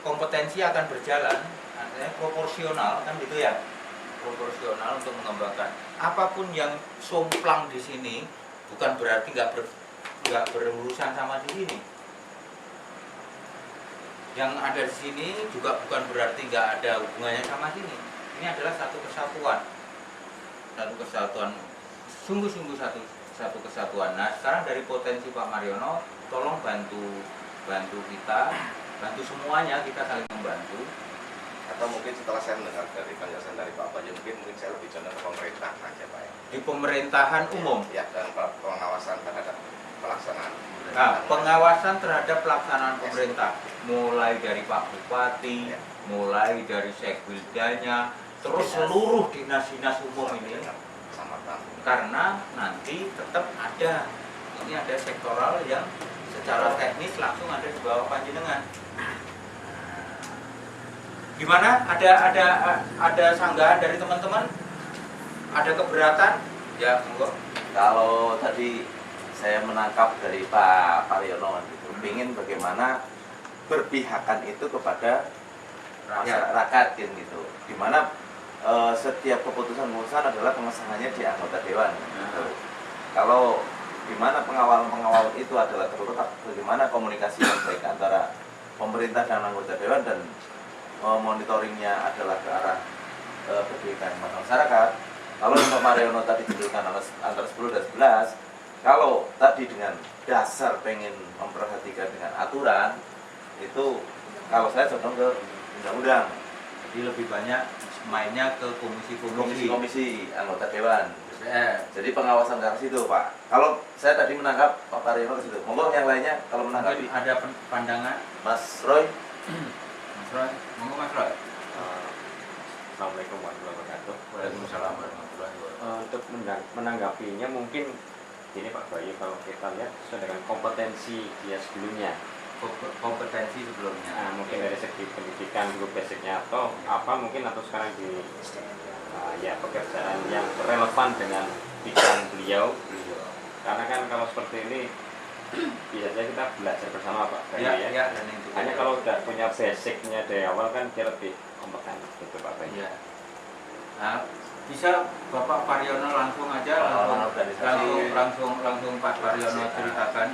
kompetensi akan berjalan, artinya proporsional kan gitu ya. Proporsional untuk mengembangkan. Apapun yang somplang di sini bukan berarti nggak berurusan sama di sini. Yang ada di sini juga bukan berarti nggak ada hubungannya sama sini. Ini adalah satu kesatuan, sungguh-sungguh satu kesatuan. Nah, sekarang dari potensi Pak Mariono, tolong bantu kita, bantu semuanya, kita saling membantu. Atau mungkin setelah saya mendengar dari penjelasan dari Pak Bayu, mungkin saya lebih condong ke pemerintah aja Pak ya. Di pemerintahan umum. Ya, dan pengawasan terhadap pelaksanaan. Nah, pengawasan terhadap pelaksanaan pemerintah, mulai dari Pak Bupati, mulai dari Sekbildanya, terus seluruh dinas-dinas umum ini. Karena nanti tetap ini ada sektoral yang secara teknis langsung ada di bawah panjenengan. Gimana? Ada sanggahan dari teman-teman? Ada keberatan? Ya, monggo. Kalau tadi saya menangkap dari Pak Pariono gitu, ingin bagaimana berpihakan itu kepada rakyat gitu, dimana setiap keputusan adalah pengesahannya di anggota dewan gitu. Kalau dimana pengawal itu adalah terletak bagaimana komunikasi yang baik antara pemerintah dan anggota dewan, dan monitoringnya adalah ke arah kebaikan masyarakat. Kalau Pak Mariono tadi judulkan antara 10 dan 11, kalau tadi dengan dasar pengen memperhatikan dengan aturan, itu kalau saya condong ke undang-undang. Jadi lebih banyak mainnya ke komisi anggota dewan. Jadi pengawasan ke situ Pak. Kalau saya tadi menangkap Pak Pariono ke situ. Monggo yang lainnya kalau menanggapi. Ada pandangan Mas Roy. Mas Roy, monggo Mas Roy. Assalamualaikum warahmatullahi wabarakatuh. Waalaikumsalam warahmatullahi wabarakatuh. Untuk menanggapinya mungkin ini Pak Bayu, kalau kita lihat sesuai dengan kompetensi dia sebelumnya. Kompetensi sebelumnya. Nah, mungkin dari segi pendidikan dulu basicnya atau apa mungkin, atau sekarang di ya pekerjaan yang relevan dengan bidang beliau. Karena kan kalau seperti ini biasanya kita belajar bersama Pak Bayu ya. Hanya kalau udah punya basicnya dari awal kan dia lebih kompeten gitu Pak Bayu. Ya. Nah, bisa Bapak Pariono langsung aja langsung Pak Pariono ceritakan.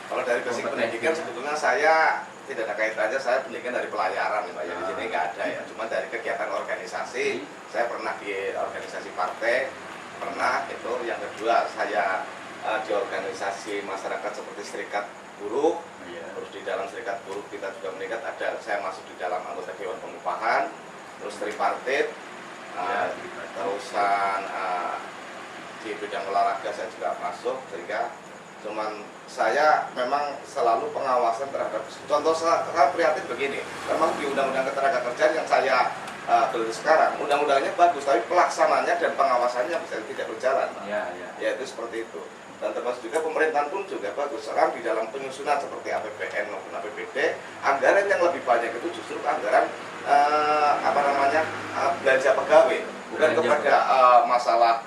Kalau dari basic pendidikan sebetulnya saya tidak ada kaitannya, saya pendidikan dari pelayaran Pak ya, di sini nggak ada ya. Cuma dari kegiatan organisasi, saya pernah di organisasi partai, pernah itu. Yang kedua saya di organisasi masyarakat seperti serikat buruh. Terus di dalam serikat buruh kita juga meningkat, saya masuk di dalam anggota dewan pengupahan, terus tripartit, terusan di bidang olahraga saya juga masuk, sehingga cuman saya memang selalu pengawasan terhadap, contoh saya prihatin begini, memang di undang-undang ketenagakerjaan yang saya gelar sekarang, undang-undangnya bagus, tapi pelaksananya dan pengawasannya bisa tidak berjalan. Ya itu seperti itu. Dan termasuk juga pemerintahan pun juga bagus. Sekarang di dalam penyusunan seperti APBN maupun APBD, anggaran yang lebih banyak itu justru anggaran belanja pegawai, bukan kepada masalah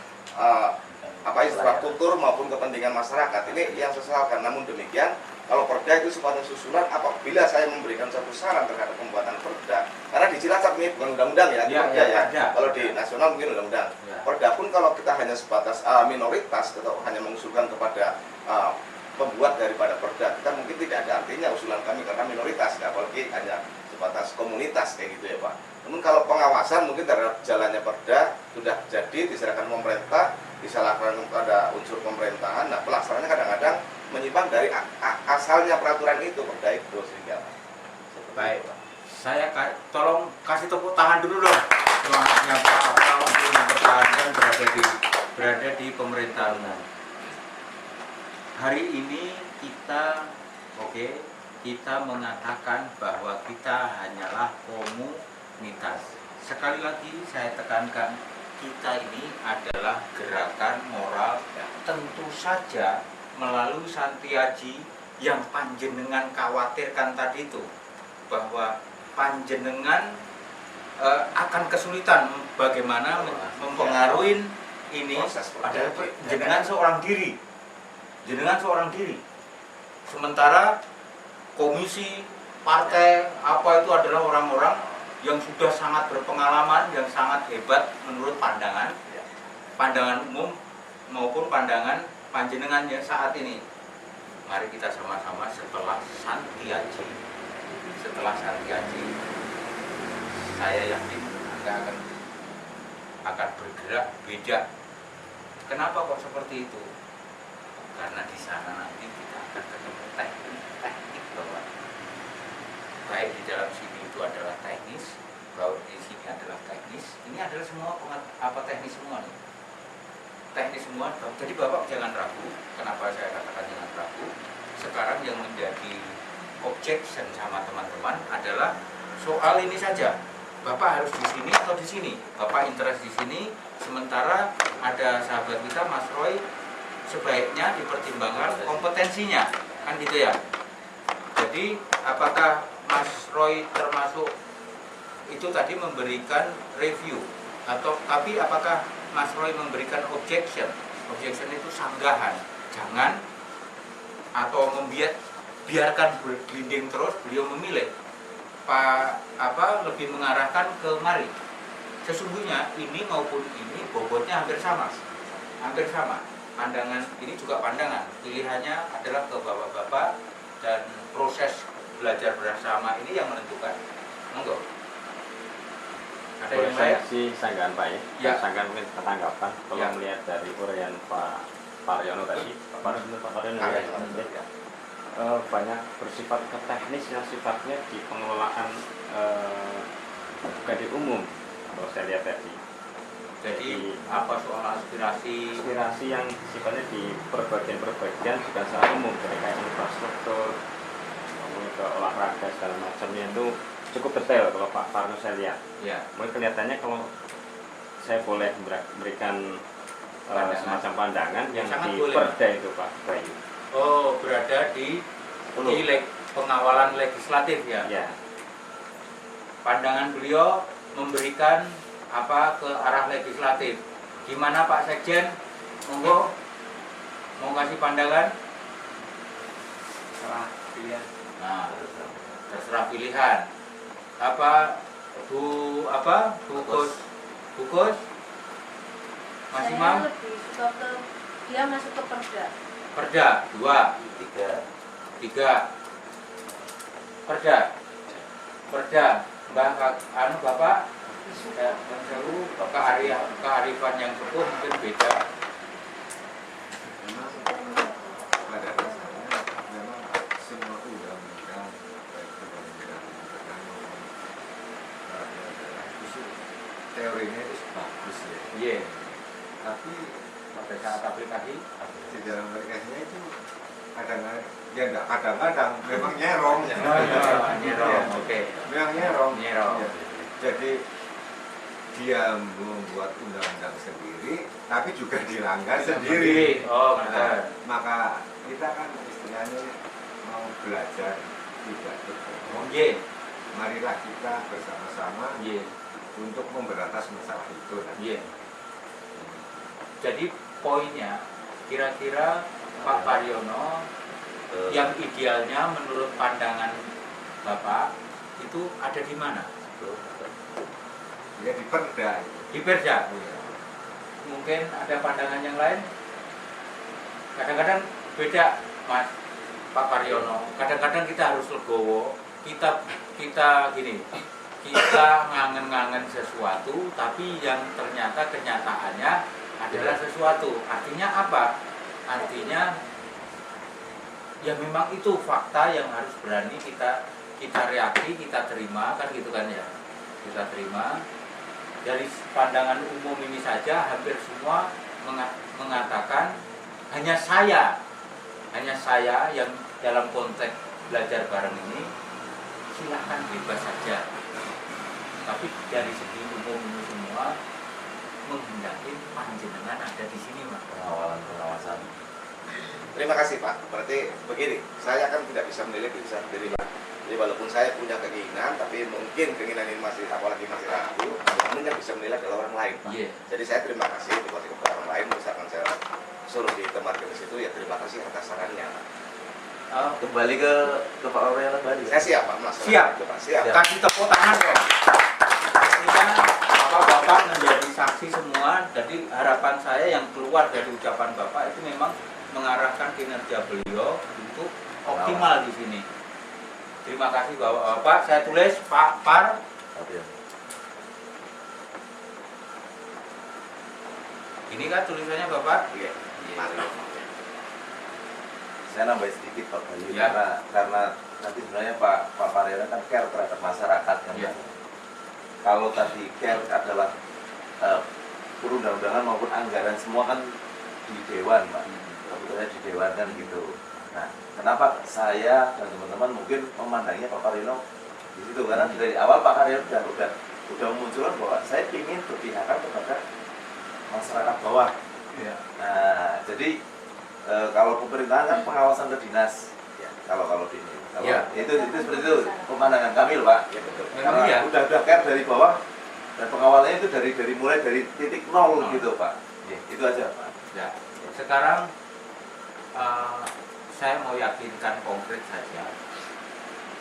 infrastruktur maupun kepentingan masyarakat. Ini yang sesalkan. Namun demikian, kalau perda itu sifatnya susulan, apabila saya memberikan satu saran terhadap pembuatan perda, karena di Cilacap ini bukan undang-undang ya, Ya, perda ya, ya. perda. Kalau di nasional mungkin undang-undang. Ya. Perda pun kalau kita hanya sebatas minoritas atau hanya mengusulkan kepada pembuat daripada perda, kita mungkin tidak ada artinya usulan kami karena minoritas, ya, apalagi hanya sebatas komunitas kayak gitu ya Pak. Namun kalau pengawasan mungkin terhadap jalannya perda sudah jadi diserahkan pemerintah, disalahkan pada unsur pemerintahan. Nah pelaksanaannya kadang-kadang menyimpang dari asalnya peraturan itu, perda itu sehingga. Baik, saya tolong kasih tepuk tangan dulu dong semangatnya Pak Apa untuk mempertahankan berada di pemerintahan. Hari ini kita mengatakan bahwa kita hanyalah komunitas. Sekali lagi saya tekankan, kita ini adalah gerakan moral, tentu saja melalui Santiaji yang panjenengan khawatirkan tadi itu, bahwa panjenengan akan kesulitan bagaimana mempengaruhi ini adalah jenengan seorang diri. Sementara komisi partai apa itu adalah orang-orang yang sudah sangat berpengalaman, yang sangat hebat menurut pandangan umum maupun pandangan panjenengan yang saat ini. Mari kita sama-sama setelah Santiaji, saya yakin Anda akan bergerak beda. Kenapa kok seperti itu? Karena di sana nanti kita akan ketemu teknik bahwa baik di dalam sini itu adalah teknis, bahwa di sini adalah teknis. Ini adalah semua teknis semua nih. Teknis semua. Jadi Bapak jangan ragu. Kenapa saya katakan jangan ragu? Sekarang yang menjadi objection sama teman-teman adalah soal ini saja. Bapak harus di sini atau di sini? Bapak interest di sini, sementara ada sahabat kita Mas Roy sebaiknya dipertimbangkan kompetensinya, kan gitu ya. Jadi apakah Mas Roy termasuk itu tadi memberikan review tapi apakah Mas Roy memberikan objection? Objection itu sanggahan, jangan atau biarkan bergelinding terus. Beliau memilih lebih mengarahkan ke mari. Sesungguhnya ini maupun ini bobotnya hampir sama. Pandangan ini juga pandangan. Pilihannya adalah ke bapak-bapak dan proses belajar bersama ini yang menentukan. Monggo. Ada yang lain? Si sanggahan Pak Ya. Sanggahan mungkin tanggapan kalau Ya. melihat dari uraian Pak Paryono tadi. Pak Paryono ya. Banyak bersifat ke teknis yang sifatnya di pengelolaan bukan di umum kalau saya lihat tadi. Jadi apa soal aspirasi yang sifatnya di perbagian juga secara umum, kayak infrastruktur, kemudian ke olahraga segala macamnya itu cukup detail kalau Pak Parno saya lihat. ya. Mungkin kelihatannya kalau saya boleh memberikan semacam pandangan yang Sangat di boleh. perda itu Pak Bayu. Oh, berada di pengawalan legislatif ya. Ya. Pandangan beliau memberikan ke arah legislatif. Gimana Pak Sekjen? Monggo. Mau kasih pandangan? Salah pilihan. Nah, terserah pilihan. Bukus? Mas Saya Imam? lebih suka ke dia masuk ke perda. Perda 2, 3. Perda. Bapak kearifan yang cukup mungkin beda. Memang pada dasarnya memang semua undang-undang baik itu undang-undang itu teorinya itu bagus ya. Iya. Tapi Pada saat aplikasi di dalam aplikasinya itu kadang-kadang memang nyerong. nyerong. Oke. Memang nyerong. Nyerong. Ya. Jadi dia membuat undang-undang sendiri, tapi juga dilanggar sendiri. Oh, Nah, benar. maka kita kan istilahnya mau belajar tidak berbohong. Iya. Marilah kita bersama-sama Iya. untuk memberantas masalah itu. Iya. Jadi poinnya kira-kira Pak Paryono yang idealnya menurut pandangan Bapak itu ada di mana? Ya di perda itu. Di perda. Mungkin ada pandangan yang lain. Kadang-kadang beda, Mas Pak Paryono. Kadang-kadang kita harus legowo. Kita gini. Kita ngangen-ngangen sesuatu, tapi yang ternyata kenyataannya adalah sesuatu. Artinya apa? Artinya ya memang itu fakta yang harus berani kita reaksi, kita terima, kan gitu kan ya. Kita terima. Dari pandangan umum ini saja hampir semua mengatakan hanya saya yang dalam konteks belajar bareng ini silahkan bebas saja. Tapi dari segi umum ini semua menghendaki panjenengan ada di sini, Mas. Pengawasan. Terima kasih Pak. Berarti begini, saya kan tidak bisa menilai diri saya sendiri Pak. Jadi walaupun saya punya keinginan, tapi mungkin keinginan ini masih apalagi masih ragu, namun yang bisa menilai adalah orang lain Pak. Yeah. Jadi saya terima kasih kepada orang lain, misalkan saya suruh ditempatkan di situ, ya terima kasih atas sarannya Pak. Kembali ke Pak Aurel kembali. Saya siap Pak, Mas. Siap. Siap. Kasih tepuk tangan dong. Artinya Bapak menjadi saksi semua. Jadi harapan saya yang keluar dari ucapan Bapak itu memang mengarahkan kinerja beliau untuk optimal di sini. Terima kasih Bapak. Saya tulis Pak Par. Ini kan tulisannya Bapak? Iya. Saya nambah sedikit Pak Bayu Ya. karena nanti sebenarnya Pak Paryono kan care terhadap masyarakat kan. Ya. Kalau tadi care adalah perundang-undangan maupun anggaran semua kan di Dewan Pak. Kebetulan di Dewan kan gitu. Nah, kenapa saya dan teman-teman mungkin memandangnya Pak Paryono di situ karena dari awal Pak Paryono udah memunculkan bahwa saya ingin berpihakan kepada masyarakat bawah. Ya. Nah, jadi kalau pemerintahan kan pengawasan ke dinas, ya, kalau di ini, Ya. itu seperti itu pemandangan kami loh Pak. Ya betul. Karena Iya. udah care dari bawah dan pengawalannya itu dari mulai dari titik nol gitu Pak. Ya, itu aja Pak. Ya. Sekarang saya mau yakinkan konkret saja.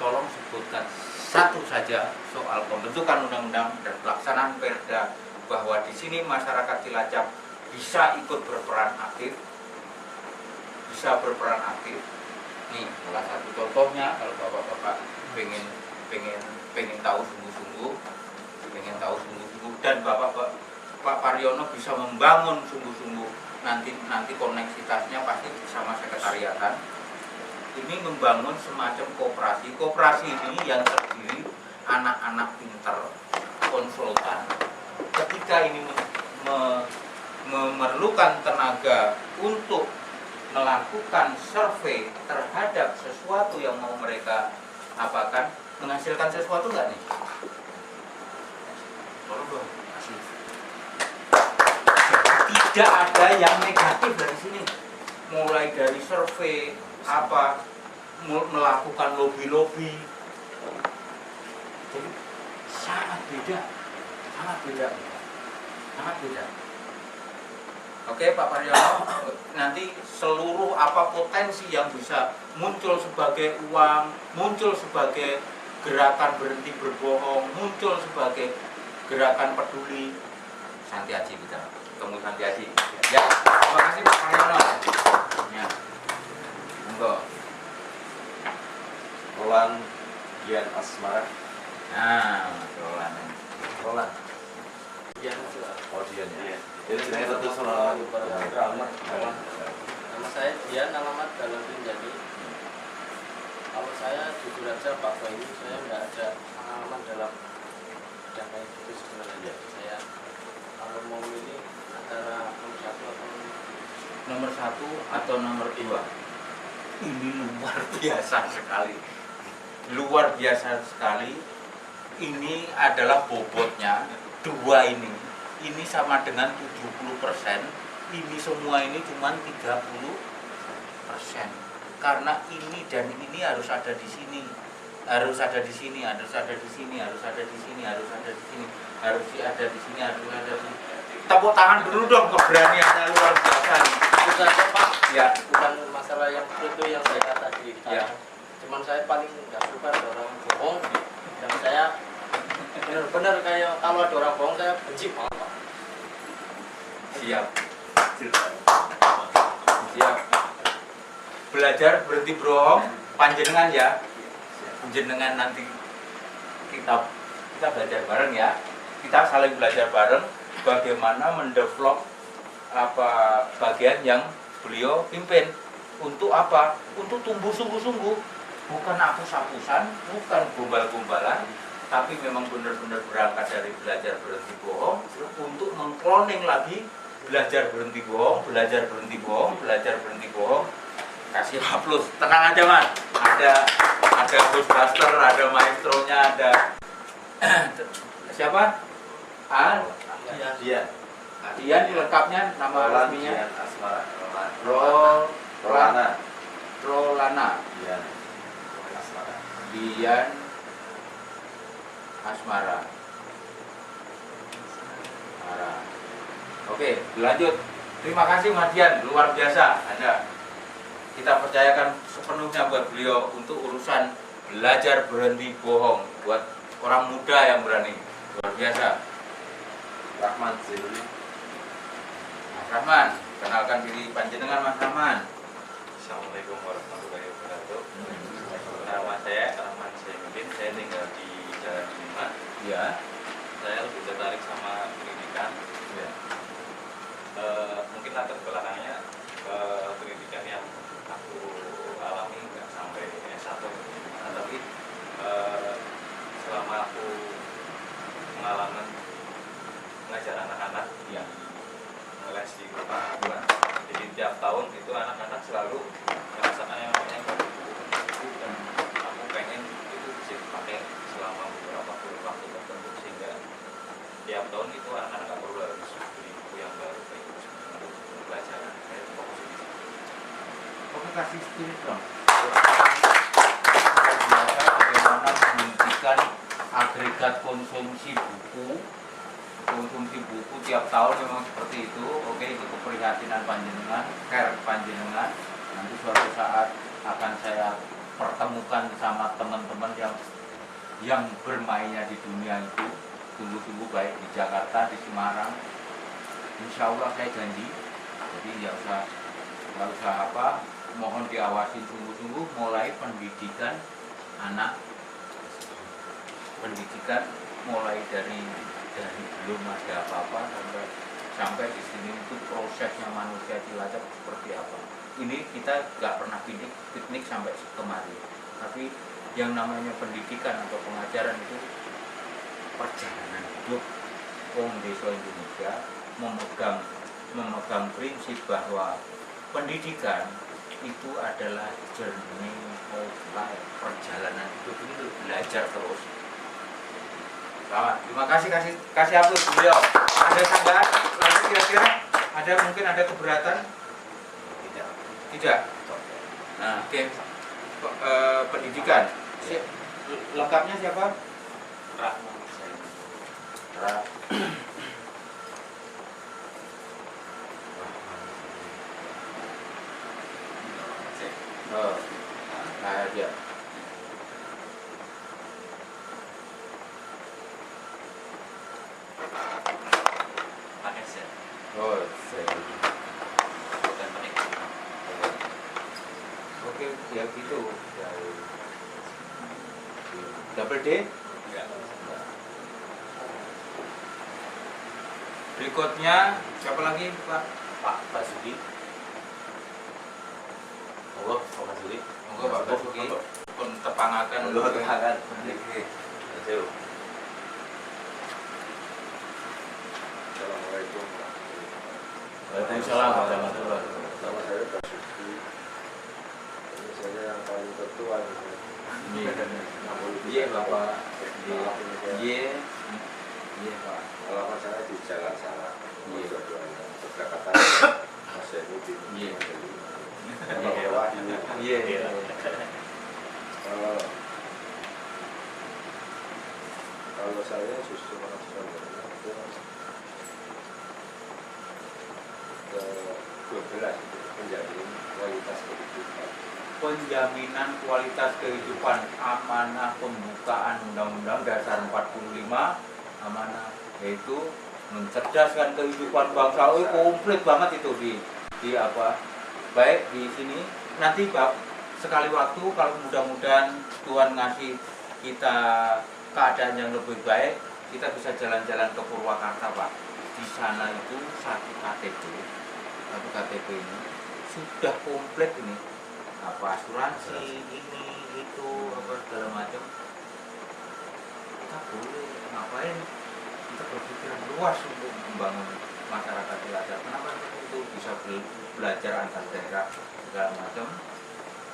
Tolong sebutkan satu saja soal pembentukan undang-undang dan pelaksanaan perda bahwa di sini masyarakat Cilacap bisa ikut berperan aktif. Nih, salah satu contohnya kalau bapak-bapak pengen tahu sungguh-sungguh, dan Pak Paryono bisa membangun sungguh-sungguh nanti koneksitasnya pasti sama sekretariatan. Ini membangun semacam koperasi ini yang terdiri anak-anak pinter, konsultan. Ketika ini memerlukan tenaga untuk melakukan survei terhadap sesuatu yang mau mereka apakan, menghasilkan sesuatu nggak nih? Tolong dong, kasih. Tidak ada yang negatif dari sini. Mulai dari survei melakukan lobby. Jadi sangat beda. Oke Pak Paryono, nanti seluruh potensi yang bisa muncul sebagai uang, muncul sebagai gerakan berhenti berbohong, muncul sebagai gerakan peduli, Santi Aji kita ketemu Santi Aji. Ya, terima kasih Pak Paryono. Ya, monggo. Roland Gian Asmara. Nah, Roland. Oh Dian ya. Jadi sebenarnya tentu soal Nama saya Dian, alamat dalam Rinjani. Kalau saya jujur aja Pak Bayu, saya nggak ada pengalaman dalam bidang kayak gitu sebenarnya. Saya kalau mau milih antara nomor 1 atau nomor 1 atau nomor 2. Ini luar biasa sekali. Ini adalah bobotnya 2 ini. Ini sama dengan 70%, ini semua ini cuma 30%. Karena ini dan ini harus ada di sini. Harus ada di sini. Tepuk tangan dulu dong, keberaniannya luar biasa. itu saja Pak. Ya. Bukan masalah yang itu yang saya kata tadi. Ya. Cuman saya paling nggak suka ada orang bohong dan saya benar-benar kayak kalau ada orang bohong saya benci banget Pak. Siap. Siap. Belajar berhenti bohong, panjenengan ya. Panjenengan nanti kita belajar bareng ya. Kita saling belajar bareng bagaimana mendevelop bagian yang beliau pimpin. Untuk apa? Untuk tumbuh sungguh-sungguh, bukan hapus-hapusan, bukan gombal-gombalan, tapi memang benar-benar berangkat dari belajar berhenti bohong untuk mengkloning lagi belajar berhenti bohong, belajar berhenti bohong, belajar berhenti bohong. Kasih hapus, tenang aja man. Ada Ghostbuster, ada maestronya, ada siapa? Dian lengkapnya nama resminya Asmara. Rolana. Dian Asmara. Dian Asmara. Oke, lanjut. Terima kasih Mas Dian, luar biasa Anda. Kita percayakan sepenuhnya buat beliau untuk urusan belajar berhenti bohong buat orang muda yang berani. Luar biasa. Rahman Ziluli. Mas Rahman, kenalkan diri panjenengan Mas Rahman. Assalamualaikum warahmatullahi wabarakatuh. Nama saya Rahman Zainuddin, saya tinggal di Jalan Lima. Ya. Saya lebih tertarik sama pendidikan. Ya. Mungkin latar belakangnya pendidikan yang aku alami nggak sampai S1, tapi selama aku pengalaman mengajar anak-anak Ya. ngeles di rumah, jadi tiap tahun itu anak-anak selalu merasakan yang namanya buku, dan aku pengen itu bisa dipakai selama beberapa waktu tertentu, sehingga tiap tahun itu anak-anak nggak perlu harus beli buku yang baru kayak gitu untuk pelajaran. Saya fokus di situ. Oke, kasih spirit dong. Biasa bagaimana menghentikan agregat konsumsi buku tiap tahun memang seperti itu. Oke, itu keprihatinan panjenengan, care panjenengan. Nanti suatu saat akan saya pertemukan sama teman-teman yang bermainnya di dunia itu. Tunggu-tunggu baik di Jakarta, di Semarang. Insya Allah saya janji. Jadi nggak usah mohon diawasi sungguh-sungguh mulai pendidikan anak, mulai dari belum ada apa-apa sampai di sini itu prosesnya manusia Cilacap seperti apa. Ini kita nggak pernah piknik sampai kemari, tapi yang namanya pendidikan atau pengajaran itu perjalanan hidup. Desa Indonesia memegang prinsip bahwa pendidikan itu adalah journey of life, perjalanan hidup itu belajar terus. Selamat, terima kasih hapus beliau. Ada sanggahan lagi kira-kira? Mungkin ada keberatan? Tidak. Nah, oke. Pendidikan. Lengkapnya siapa? Aja. Oke, ya gitu. Double D? Enggak. Berikutnya siapa lagi Pak? Pak Basuki. Monggo Pak Basuki. Monggo Pak Basuki pun tepangaken. Monggo tepangan. Ayo. Assalamualaikum. Waalaikumsalam warahmatullahi wabarakatuh. Nama saya Basuki. Ini saya yang paling tertua ini. Iya Bapak. Iya Pak. Alamat saya di Jalan Salah. Iya. Berdekatan Mas Zainuddin. Iya. Iya. Kalau saya justru merasa itu ke 12 menjadi kualitas kehidupan. penjaminan kualitas kehidupan, amanah pembukaan Undang-Undang Dasar 45, amanah yaitu mencerdaskan kehidupan bangsa. Oh, komplit banget itu di apa, baik di sini nanti Pak, sekali waktu kalau mudah-mudahan Tuhan ngasih kita keadaan yang lebih baik, kita bisa jalan-jalan ke Purwakarta Pak. Di sana itu satu KTP ini sudah komplit ini, apa asuransi ini itu apa segala macam. Kita boleh ngapain, kita berpikiran luas untuk membangun masyarakat Cilacap. Kenapa itu bisa belajar antar daerah segala macam.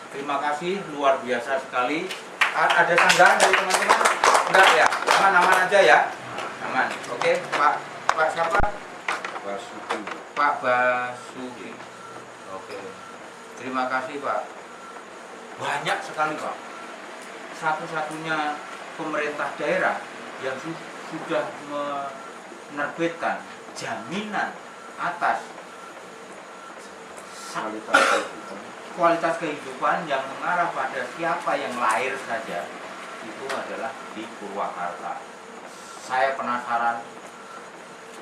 Terima kasih, luar biasa sekali. Ada sanggahan dari teman-teman? Enggak ya? Aman-aman aja ya? Aman. Oke, Pak siapa? Basuki. Pak Basuki. Oke. Terima kasih Pak. Banyak sekali Pak. Satu-satunya pemerintah daerah yang sudah menerbitkan jaminan atas kualitas kehidupan yang mengarah pada siapa yang lahir saja, itu adalah di Purwakarta. Saya penasaran,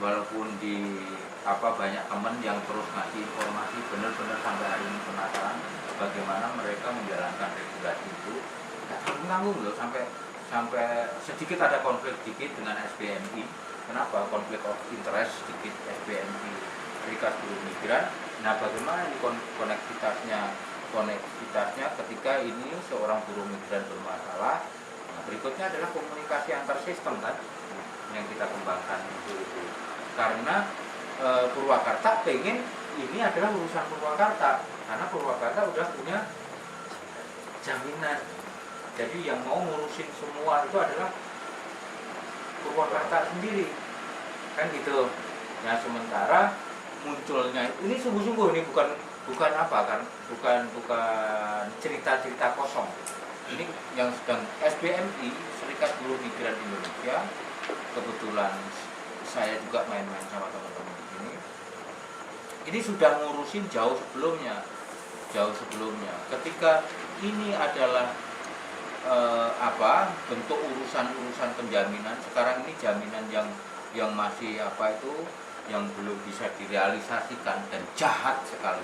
walaupun di apa banyak teman yang terus ngasih informasi, benar-benar sampai hari ini penasaran bagaimana mereka menjalankan regulasi itu. Nggak tanggung-tanggung loh, sampai sedikit ada konflik sedikit dengan SBMI. Kenapa? Konflik of interest sedikit SBMI, Serikat Buruh Migran. Nah, bagaimana ini koneksitasnya ketika ini seorang buruh migran bermasalah? Nah, berikutnya adalah komunikasi antar sistem kan yang kita kembangkan itu. Karena Purwakarta pengen ini adalah urusan Purwakarta, karena Purwakarta udah punya jaminan. Jadi yang mau ngurusin semua itu adalah Purwakarta sendiri, kan gitu. Nah, sementara munculnya ini sungguh-sungguh, ini bukan apa kan, bukan cerita-cerita kosong. Ini yang sedang SBMI, Serikat Buruh Migran Indonesia, kebetulan saya juga main-main sama teman-teman di sini. Ini sudah ngurusin jauh sebelumnya. Ketika ini adalah bentuk urusan penjaminan. Sekarang ini jaminan yang masih yang belum bisa direalisasikan dan jahat sekali,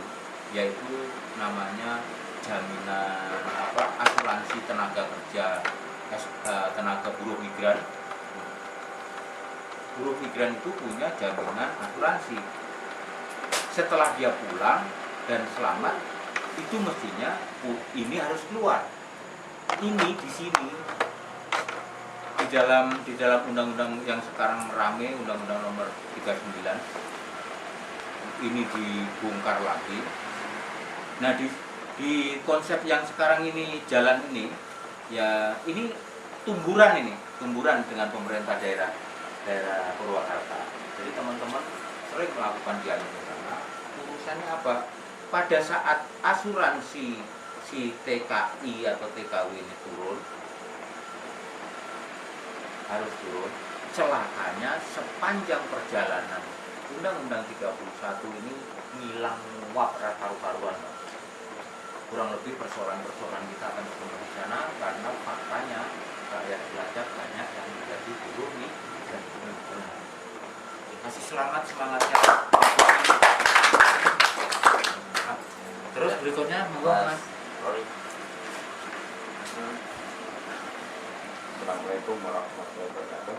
yaitu namanya jaminan asuransi tenaga kerja, tenaga buruh migran. Buruh migran itu punya jaminan asuransi. Setelah dia pulang dan selamat, itu mestinya ini harus keluar. Ini di sini di dalam undang-undang yang sekarang rame, Undang-Undang Nomor 39, ini dibongkar lagi. Nah, di konsep yang sekarang ini jalan ini, ya ini tumburan dengan pemerintah daerah Purwakarta. Jadi teman-teman sering melakukan dialog ke sana. Urusannya apa? Pada saat asuransi si TKI atau TKW ini harus turun, celakanya sepanjang perjalanan Undang-Undang 31 ini ngilang nguap karu-karuan. Kurang lebih persoalan-persoalan kita akan ketemu di sana, karena faktanya rakyat Cilacap banyak yang menjadi buruh nih dan benar-benar. Kasih semangatnya. Terus berikutnya monggo Mas. Assalamualaikum warahmatullahi wabarakatuh.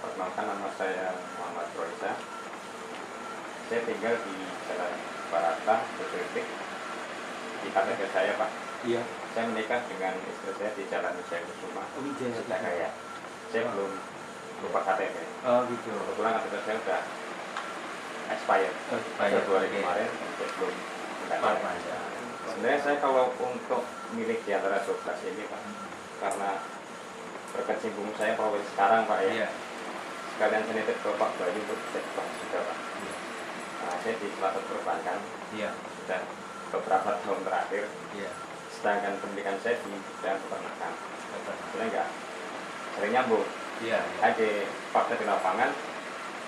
Perkenalkan, nama saya Muhammad Roisa. Saya tinggal di Jalan Barata, Bekritik. Di KTP saya Pak. Iya. Saya menikah dengan istri saya di Jalan Wijaya Kusuma. Saya belum lupa KTP. Oh gitu. Kebetulan KTP saya sudah expired. Februari kemarin, saya belum mendapatkan. Sebenarnya saya kalau untuk milik di antara 12 ini Pak, karena berkecimpung saya profesi sekarang Pak ya. Iya. Sekalian saya nitip ke Pak Bayu untuk cek Pak juga Pak. Iya. Nah, saya di Selatan Perbankan. Iya. Sudah beberapa tahun terakhir. Iya. Sedangkan pendidikan saya di bidang peternakan. Sebenarnya enggak sering nyambung. Iya. Di fakta di lapangan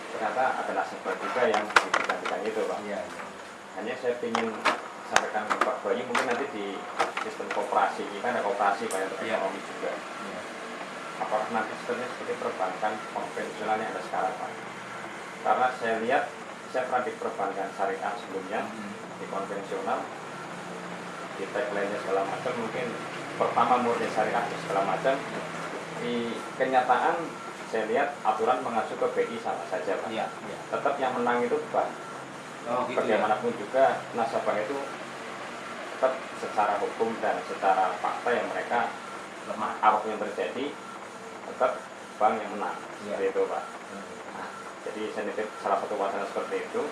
ternyata ada nasabah juga yang di bidang itu Pak. Iya. Hanya saya ingin sampaikan ke Pak Bayu, mungkin nanti di sistem koperasi, ini kan ada koperasi Pak untuk Iya. ekonomi juga. Apakah nanti sistemnya seperti perbankan konvensional yang ada sekarang Pak? Karena saya lihat, saya pernah di perbankan syariah sebelumnya, di konvensional, di tagline-nya segala macam, mungkin pertama murni syariah segala macam. Di kenyataan saya lihat aturan mengacu ke BI sama saja Pak. Iya. Tetap yang menang itu Pak. Oh, gitu ya. Bagaimanapun juga nasabah itu tetap secara hukum dan secara fakta yang mereka Lemah. apapun yang terjadi tetap bank yang menang. Iya. Seperti itu Pak. Nah, jadi saya nitip salah satu wacana seperti itu.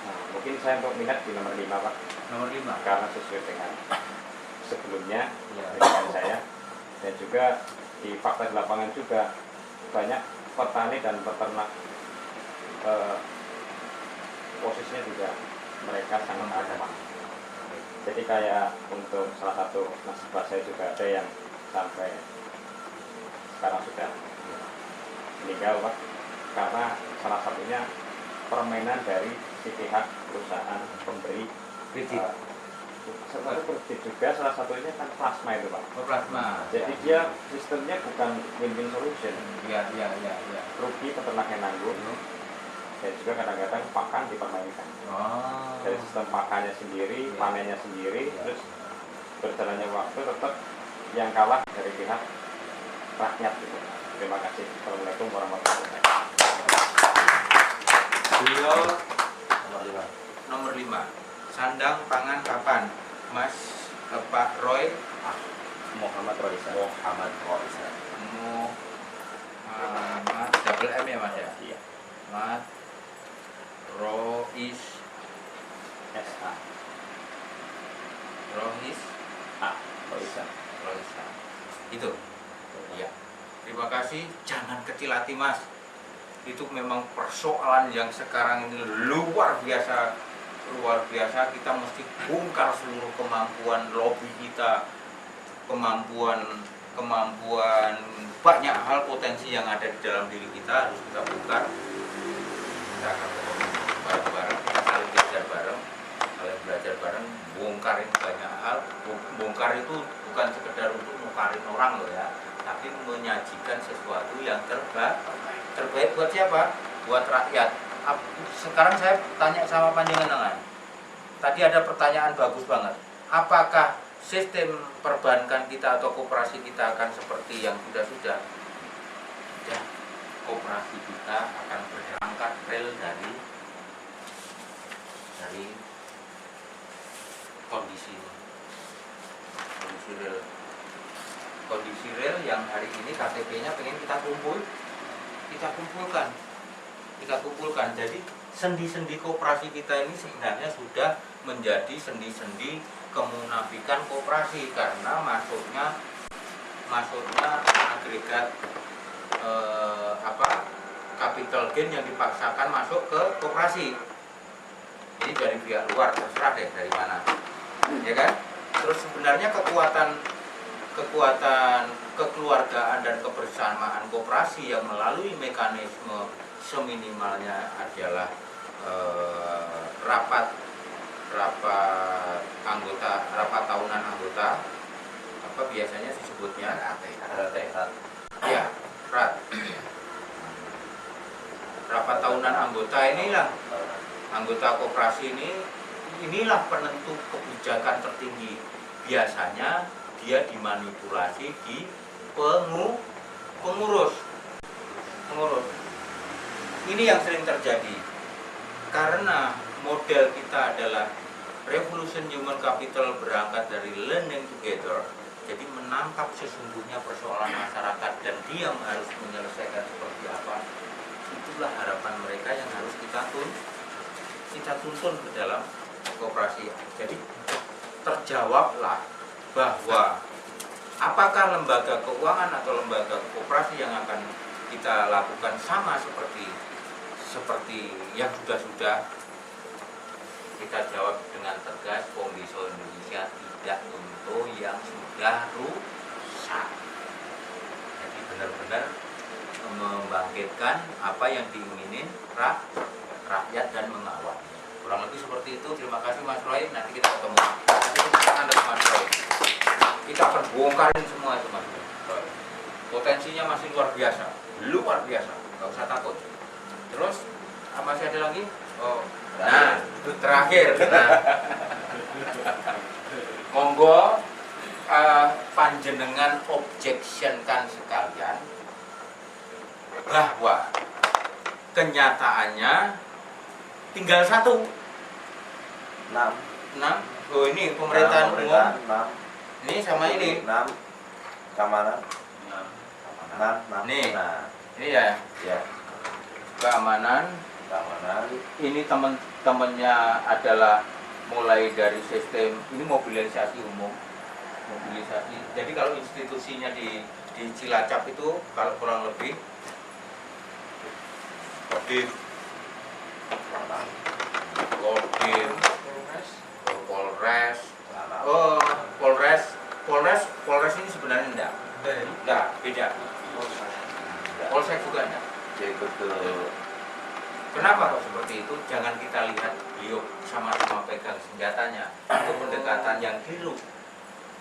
Nah, mungkin saya untuk minat di nomor 5 Pak, Nomor 5. karena sesuai dengan sebelumnya Iya. dengan saya, dan juga di fakta di lapangan juga banyak petani dan peternak posisinya juga mereka sangat agama. Jadi kayak untuk salah satu nasabah saya juga ada yang sampai sekarang sudah meninggal Pak, karena salah satunya permainan dari si pihak perusahaan pemberi Kredit. sebenarnya kredit juga, salah satunya kan plasma itu Pak. Oh, plasma. Jadi dia sistemnya bukan win-win solution, Iya. rugi peternaknya nanggung, dan juga kadang-kadang pakan dipermainkan. Oh. Dari sistem pakannya sendiri, Iya. panennya sendiri, Iya. terus berjalannya waktu tetap yang kalah dari pihak rakyat gitu. Terima kasih. Assalamualaikum warahmatullahi wabarakatuh. Beliau Nomor 5. nomor 5. Sandang pangan kapan? Mas Pak Roy Muhammad Roisa. Muhammad Roisa. Muhammad double M ya Mas ya? Iya. Muhammad Rois SA. Rois Roisa. Roisa. Itu. Iya. Terima kasih. Jangan kecil hati Mas. Itu memang persoalan yang sekarang ini luar biasa. Kita mesti bongkar seluruh kemampuan lobby kita, kemampuan banyak hal potensi yang ada di dalam diri kita harus kita bongkar. Kita akan bareng-bareng, kita saling belajar bareng, bongkarin banyak hal. Bongkar itu bukan sekedar untuk nukarin orang loh ya, tapi menyajikan sesuatu yang terbaik buat siapa? Buat rakyat. Sekarang saya tanya sama panjenengan. Tadi ada pertanyaan bagus banget. Apakah sistem perbankan kita atau koperasi kita akan seperti yang sudah-sudah? Ya, koperasi kita akan berangkat rel dari kondisi rel yang hari ini KTP-nya pengen kita kumpulkan. Jadi sendi-sendi koperasi kita ini sebenarnya sudah menjadi sendi-sendi kemunafikan koperasi, karena masuknya agregat capital gain yang dipaksakan masuk ke koperasi. Ini dari pihak luar, terserah deh dari mana, ya kan? Terus sebenarnya kekuatan kekeluargaan dan kebersamaan koperasi yang melalui mekanisme seminimalnya adalah rapat tahunan anggota, apa biasanya disebutnya ya, rapat tahunan anggota. Inilah anggota koperasi inilah penentu kebijakan tertinggi. Biasanya dia dimanipulasi di pengurus. Ini yang sering terjadi karena model kita adalah revolution human capital berangkat dari learning together. Jadi menangkap sesungguhnya persoalan masyarakat dan dia harus menyelesaikan seperti apa. Itulah harapan mereka yang harus kita tuntun ke dalam koperasi. Jadi terjawablah bahwa apakah lembaga keuangan atau lembaga koperasi yang akan kita lakukan sama seperti yang sudah kita jawab dengan tegas. Kombiso Indonesia tidak untuk yang sudah rusak. Jadi benar-benar membangkitkan apa yang diinginin rakyat dan mengawalnya. Kurang lebih seperti itu. Terima kasih Mas Roy. Nanti kita ketemu. Nanti kita akan ada Mas Roy. Kita akan bongkarin semua itu Mas Roy. Potensinya masih luar biasa. Luar biasa. Nggak usah takut. Terus masih ada lagi? Oh, nah itu terakhir. Nah. Monggo panjenengan objectionkan sekalian bahwa kenyataannya tinggal 1. 6. Oh ini pemerintahan umum. 6. Ini sama ini. 6. Keamanan. 6. Nih. Nah, Ini ya. ya. Keamanan. Ini teman-temannya adalah mulai dari sistem ini mobilisasi umum. Jadi kalau institusinya di Cilacap itu kalau kurang lebih Kodim, Polres ini sebenarnya enggak, beda. Polsek juga enggak. Kenapa kok seperti itu? Jangan kita lihat beliau sama-sama pegang senjatanya. Itu pendekatan yang keliru.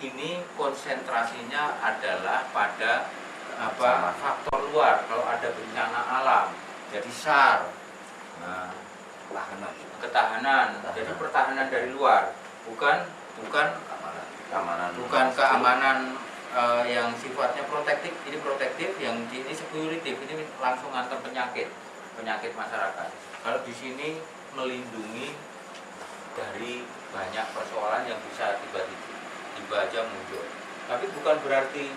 Ini konsentrasinya adalah pada faktor luar. Kalau ada bencana alam, jadi SAR, ketahanan. Jadi pertahanan dari luar, bukan keamanan yang sifatnya protektif. Ini protektif, yang ini sekuritif. Ini langsung antar penyakit masyarakat. Kalau di sini melindungi dari banyak persoalan yang bisa tiba-tiba aja muncul. Tapi bukan berarti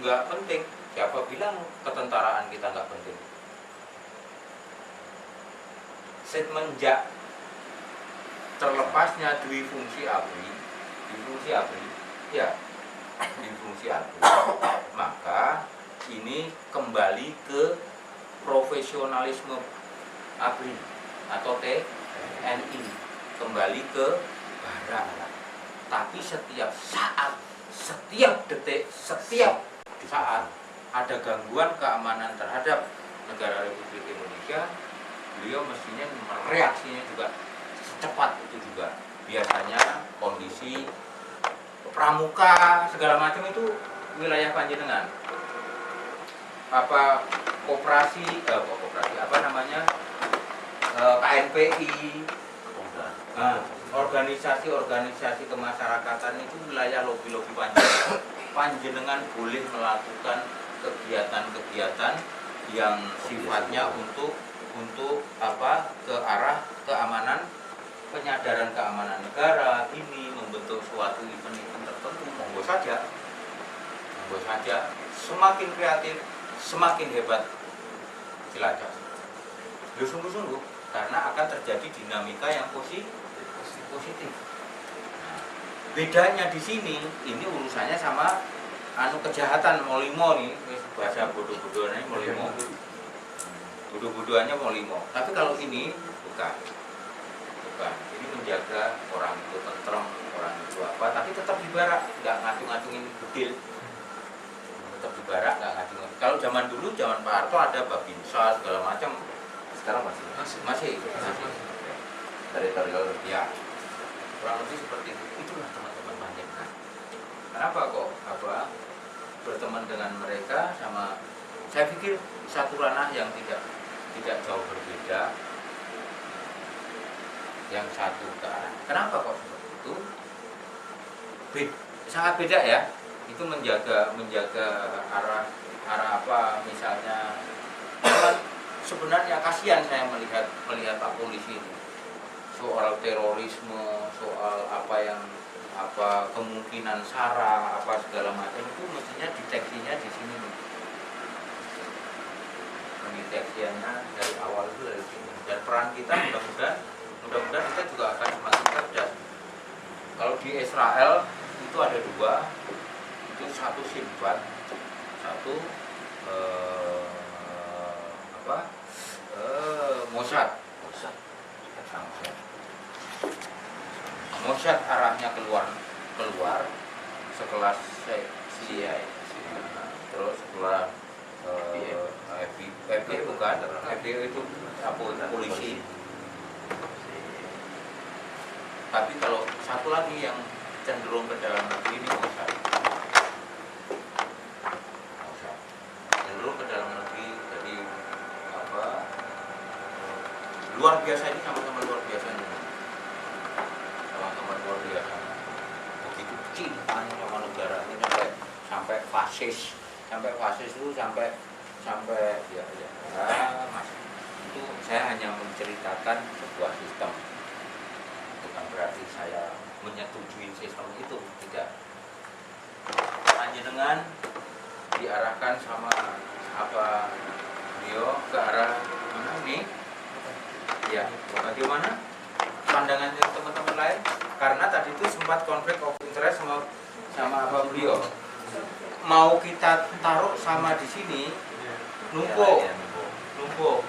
nggak penting. Siapa bilang ketentaraan kita nggak penting? Semenjak terlepasnya dwi fungsi ABRI, maka ini kembali ke profesionalisme ABRI atau TNI, kembali ke barang. Tapi setiap saat, setiap detik, setiap saat ada gangguan keamanan terhadap negara Republik Indonesia, beliau mestinya mereaksinya juga secepat itu juga. Biasanya kondisi pramuka segala macam itu wilayah panjenengan. KNPI, organisasi kemasyarakatan itu wilayah lobi-lobi panjenengan. Panjenengan boleh melakukan kegiatan-kegiatan yang sifatnya untuk ke arah keamanan, penyadaran keamanan negara, ini membentuk suatu event-event tertentu. Monggo saja. Semakin kreatif, semakin hebat Cilacap. Sungguh-sungguh, karena akan terjadi dinamika yang positif. Bedanya di sini, ini urusannya sama kejahatan molimo nih, bahasa bodoh-bodohannya molimo. Bodoh-bodohannya molimo. Tapi kalau ini bukan. Ini menjaga orang itu tentrem, orang itu apa, tapi tetap di barak, nggak ngacung-ngacungin bedil. Tetap di barak, nggak ngacung-ngacung. Kalau zaman dulu, zaman Pak Harto ada Babinsa segala macam. Sekarang masih teritorial ya, kurang lebih seperti itu. Itulah teman-teman panjenengan. Kenapa kok berteman dengan mereka sama? Saya pikir satu ranah yang tidak jauh berbeda, yang satu ke arah. Kenapa kok seperti itu? Sangat beda ya. Itu menjaga arah apa misalnya. Sebenarnya kasihan saya melihat Pak Polisi ini. Soal terorisme, soal kemungkinan SARA, segala macam itu mestinya deteksinya di sini. Pendeteksiannya dari awal itu dari sini. Dan peran kita mudah-mudahan kita juga akan semakin cerdas. Kalau di Israel itu ada 2, itu satu Sinbad, satu Mossad arahnya keluar sekelas CIA, terus setelah FBI bukan, FBI itu polisi, Tapi kalau satu lagi yang cenderung ke dalam negeri ini nggak usah. Cenderung ke dalam negeri, jadi apa? Luar biasa ini sama-sama luar biasa ini. Sama-sama luar biasa. Begitu cintanya sama negara ini sampai fasis, itu sampai ya mas. Itu saya hanya menceritakan sebuah sistem. Bukan berarti saya menyetujui sistem itu, tidak. Panjenengan diarahkan sama apa beliau ke arah mana nih? Ya, bagaimana pandangan teman-teman lain? Karena tadi itu sempat konflik of interest sama apa beliau. Mau kita taruh sama di sini, numpuk,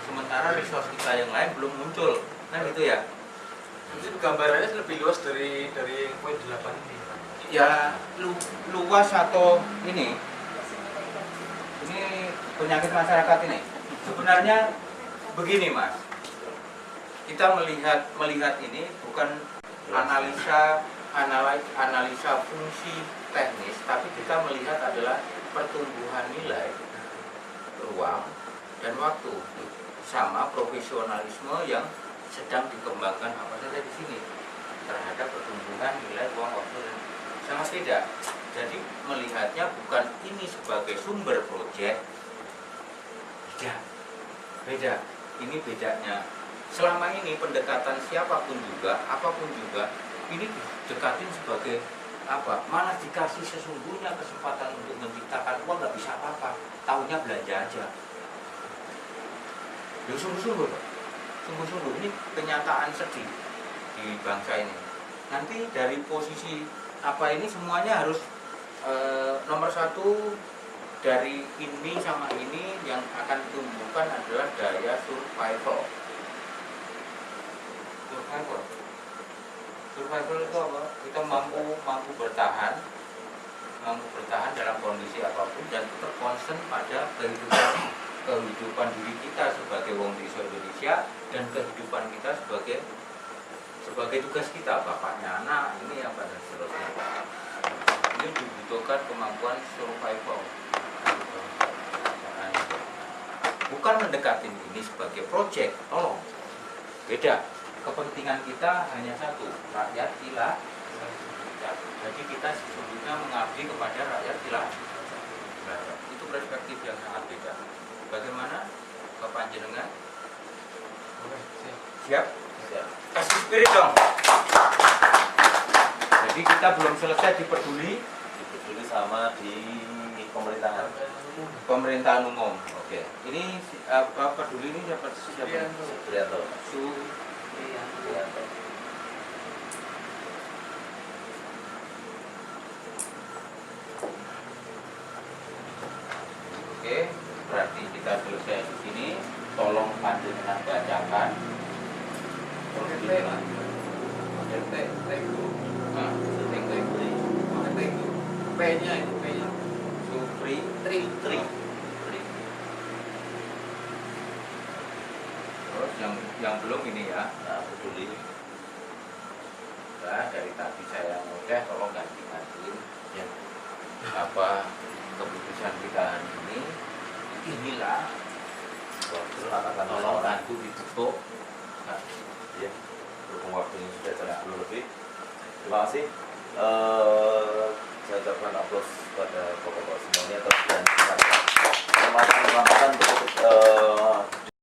sementara resource kita yang lain belum muncul, nah gitu ya. Mungkin gambarannya lebih luas dari poin 8 ini. Ya luas atau ini penyakit masyarakat ini. Sebenarnya begini mas, kita melihat ini bukan analisa fungsi teknis, tapi kita melihat adalah pertumbuhan nilai, ruang dan waktu, sama profesionalisme yang sedang dikembangkan apa saja di sini terhadap pertumbuhan nilai ruang waktu dan sangat beda. Jadi melihatnya bukan ini sebagai sumber proyek, beda. Ini bedanya. Selama ini pendekatan siapapun juga, apapun juga, ini didekatin sebagai apa? Malah dikasih sesungguhnya kesempatan untuk menciptakan uang nggak bisa apa-apa, tahunya belanja aja. Sungguh-sungguh ini kenyataan sedih di bangsa ini. Nanti dari posisi apa ini semuanya harus nomor satu dari ini sama ini yang akan tumbuhkan adalah daya survival. Survival itu apa? Kita mampu bertahan dalam kondisi apapun dan tetap concern pada kehidupan diri kita sebagai wong desa Indonesia dan kehidupan kita sebagai tugas kita, bapaknya anak ini yang pada seterusnya. Ini dibutuhkan kemampuan survival. Bukan mendekatin ini sebagai proyek, tolong. Beda. Kepentingan kita hanya satu, rakyat kilafah. Jadi kita sesungguhnya mengabdi kepada rakyat kilafah. Itu perspektif yang sangat beda. Bagaimana Pak Panjenengan? Siap? Kasih spirit dong. Jadi kita belum selesai dipeduli sama di pemerintahan umum. Oke. Ini apa peduli ini siapa? Supriyanto. Oke, berarti kita selesai di sini. Tolong panjenengan bacakan. P-nya itu P-nya. Supri. Terus yang belum ini ya, peduli. Nah, dari tadi saya udah tolong ganti-gantiin ya. Apa keputusan kita hari ini? Inilah tolong bantu dibentuk. Ya, berhubung waktunya sudah jam 10 lebih. Terima kasih. Saya ucapkan aplaus pada bapak-bapak semuanya dan selamat untuk